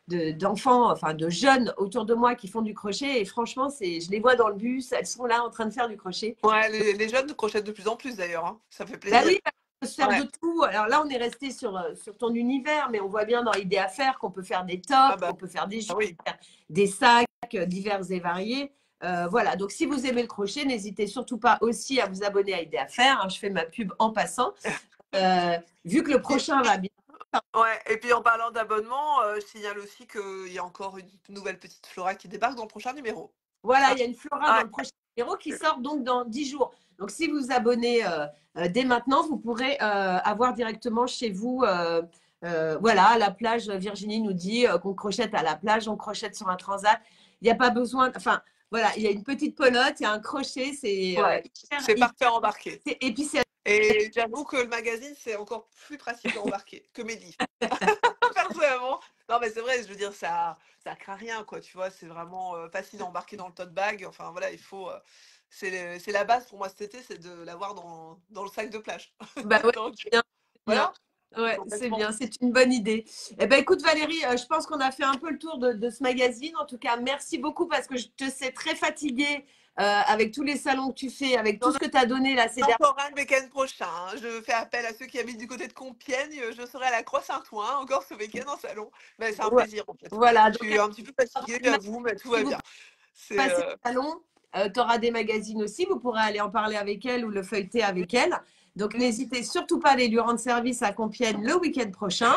d'enfants, enfin de jeunes autour de moi qui font du crochet et franchement, je les vois dans le bus, elles sont là en train de faire du crochet. Ouais, les jeunes crochettent de plus en plus d'ailleurs, hein. Ça fait Bah plaisir. oui, on peut se faire Ouais. de tout. Alors là, on est resté sur ton univers, mais on voit bien dans l'idée à faire qu'on peut faire des Ah tops, bah qu'on peut faire des jupes, oui. des sacs divers et variés. Voilà, donc si vous aimez le crochet, n'hésitez surtout pas aussi à vous abonner à Idée à faire, hein. Je fais ma pub en passant. Vu que le Et, prochain va bien. ouais. Et puis en parlant d'abonnement, je signale aussi qu'il y a encore une nouvelle petite Flora qui débarque dans le prochain numéro. Voilà, Ah, il y a une Flora dans ouais. le prochain numéro qui sort donc dans 10 jours. Donc si vous vous abonnez dès maintenant, vous pourrez avoir directement chez vous, voilà, à la plage. Virginie nous dit qu'on crochette à la plage, on crochette sur un transat. Il n'y a pas besoin, enfin voilà, il y a une petite pelote, il y a un crochet, c'est Ouais. C'est parfait à embarquer. et puis c'est Et j'avoue que le magazine, c'est encore plus pratique à embarquer que mes livres. Personnellement. Non, mais c'est vrai, je veux dire, ça craint rien, quoi, tu vois. C'est vraiment facile à embarquer dans le tote bag. Enfin, voilà, il faut. C'est la base pour moi cet été, c'est de l'avoir dans le sac de plage. bah ouais, Donc, c'est bien, c'est bien. voilà, Ouais, c'est complètement. bien, c'est une bonne idée. Eh ben, écoute Valérie, je pense qu'on a fait un peu le tour de ce magazine. En tout cas, merci beaucoup parce que je te sais très fatiguée avec tous les salons que tu fais, avec tout J'en ce que tu as donné là ces ai derniers. encore un le week-end prochain, hein. Je fais appel à ceux qui habitent du côté de Compiègne. Je serai à la Croix-Saint-Ouen encore ce week-end en salon. Mais c'est un Ouais. plaisir, en fait. Voilà, Je donc suis un petit peu fatiguée, j'avoue, mais tout si va vous bien. C'est. passez le salon, tu auras des magazines aussi. Vous pourrez aller en parler avec elle ou le feuilleter avec elle. Donc n'hésitez surtout pas à aller lui rendre service à Compiègne le week-end prochain.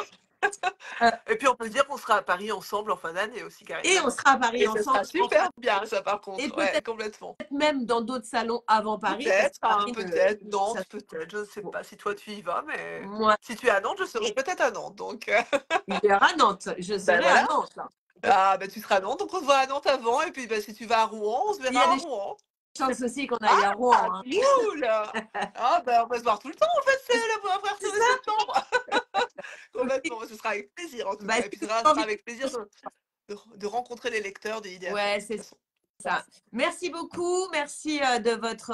Euh, Et puis on peut dire qu'on sera à Paris ensemble en fin d'année aussi, et Karine. on sera à Paris Et ce ensemble sera en fin super bien, ça par et contre. Ouais, peut-être complètement. même dans d'autres salons avant Paris parce que Peut-être, hein, Paris, peut-être, ça, Nantes, peut-être, je ne sais bon, pas si toi tu y vas, mais moi, si tu es à Nantes, je serai peut-être à Nantes. Donc, il y aura Nantes. Je ben serai à voilà. Nantes, là. Ah, ben tu seras à Nantes, donc on se voit à Nantes avant. Et puis ben, si tu vas à Rouen, on se Il y a verra à des Rouen. chances aussi qu'on aille à Ah, Rouen, hein. cool! Ah, ben on va se voir tout le temps en fait, c'est à partir C'est de ça? septembre. Ok. Complètement, ce sera avec plaisir en tout Bah, cas. si Et puis vous ce avez sera envie avec plaisir de rencontrer les lecteurs des idées à faire, ouais, de toute c'est façon. ça. Merci beaucoup. Merci de votre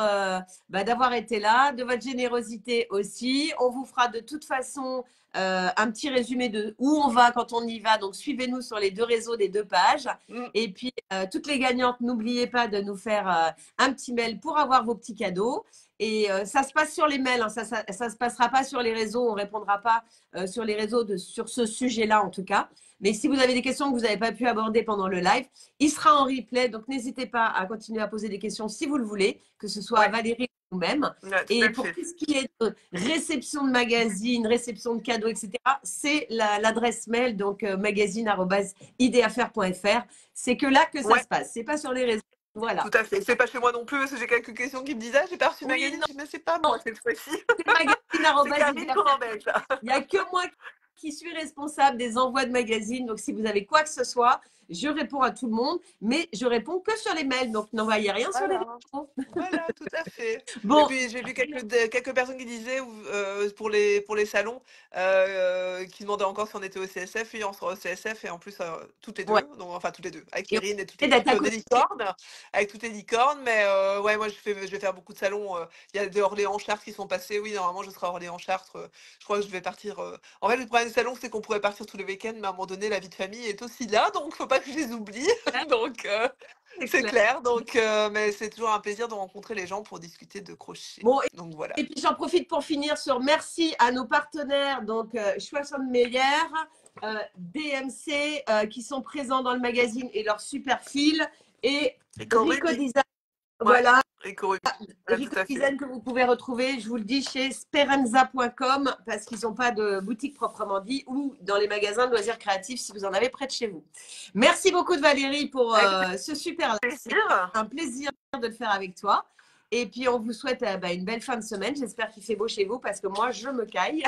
d'avoir été là, de votre générosité aussi. On vous fera de toute façon un petit résumé de où on va quand on y va. Donc suivez-nous sur les deux réseaux des deux pages. Mm. Et puis toutes les gagnantes, n'oubliez pas de nous faire un petit mail pour avoir vos petits cadeaux. Et ça se passe sur les mails, hein. Ça se passera pas sur les réseaux. On répondra pas sur les réseaux sur ce sujet-là en tout cas. Mais si vous avez des questions que vous n'avez pas pu aborder pendant le live, il sera en replay, donc n'hésitez pas à continuer à poser des questions si vous le voulez, que ce soit à Ouais, Valérie ou nous-mêmes. ouais, tout Et à pour fait. tout ce qui est de réception de magazines, réception de cadeaux, etc., c'est l'adresse mail, donc magazine@ideaffaire.fr. C'est que là que ça Ouais. se passe. C'est pas sur les réseaux. Voilà. Tout à fait. C'est pas chez moi non plus, parce que j'ai quelques questions qui me disaient: «Ah, j'ai pas reçu le Oui, magazine». non, Je dis: «Mais c'est pas moi cette fois-ci, c'est magazine c'est Karine Corambet, ça». Il n'y a que moi qui suis responsable des envois de magazines. Donc, si vous avez quoi que ce soit, je réponds à tout le monde, mais je réponds que sur les mails. Donc, n'envoyez rien sur les Voilà, réseaux. voilà, tout à fait. Et Bon, puis j'ai vu quelques personnes qui disaient pour les salons, qui demandaient encore si on était au CSF. Oui, on sera au CSF et en plus toutes les ouais. deux, donc enfin toutes les deux, avec Et on Kérine et toute essaie d'être l'équipe à des côté. licornes, avec toutes les licornes. Mais ouais, moi je vais faire beaucoup de salons. Il y a des Orléans-Chartres qui sont passés. Oui, normalement je serai à Orléans-Chartres. Je crois que je vais partir. En fait, le problème des salons, c'est qu'on pourrait partir tous les week-ends, mais à un moment donné, la vie de famille est aussi là, donc faut pas que je les oublie. Donc C'est c'est clair. clair, donc mais c'est toujours un plaisir de rencontrer les gens pour discuter de crochet. Bon, Donc voilà. et puis j'en profite pour finir sur merci à nos partenaires, donc Schwarzenmeyer, DMC, qui sont présents dans le magazine et leur super fil, et Et Rico Corubi, Design. ouais, Voilà, et Corubi, voilà, tout Rico à fait. Design que vous pouvez retrouver, je vous le dis, chez speranza.com parce qu'ils n'ont pas de boutique proprement dit ou dans les magasins de loisirs créatifs si vous en avez près de chez vous. Merci beaucoup de Valérie pour Avec ce super live. C'est plaisir. un plaisir de le faire avec toi. Et puis, on vous souhaite une belle fin de semaine. J'espère qu'il fait beau chez vous parce que moi, je me caille.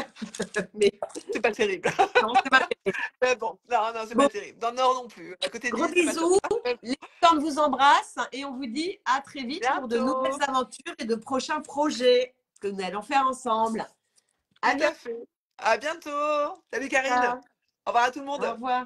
Mais C'est pas terrible. non, c'est pas terrible. Mais bon, non, non, c'est Bon, pas terrible. Dans le Nord non plus. À côté de gros Lille, c'est pas top. bisous. Les cornes vous embrassent et on vous dit à très vite pour de nouvelles Bientôt. aventures et de prochains projets que nous allons faire ensemble. À Tout bientôt. à fait. À bientôt. Salut Karine. Au revoir à tout le Au monde. revoir.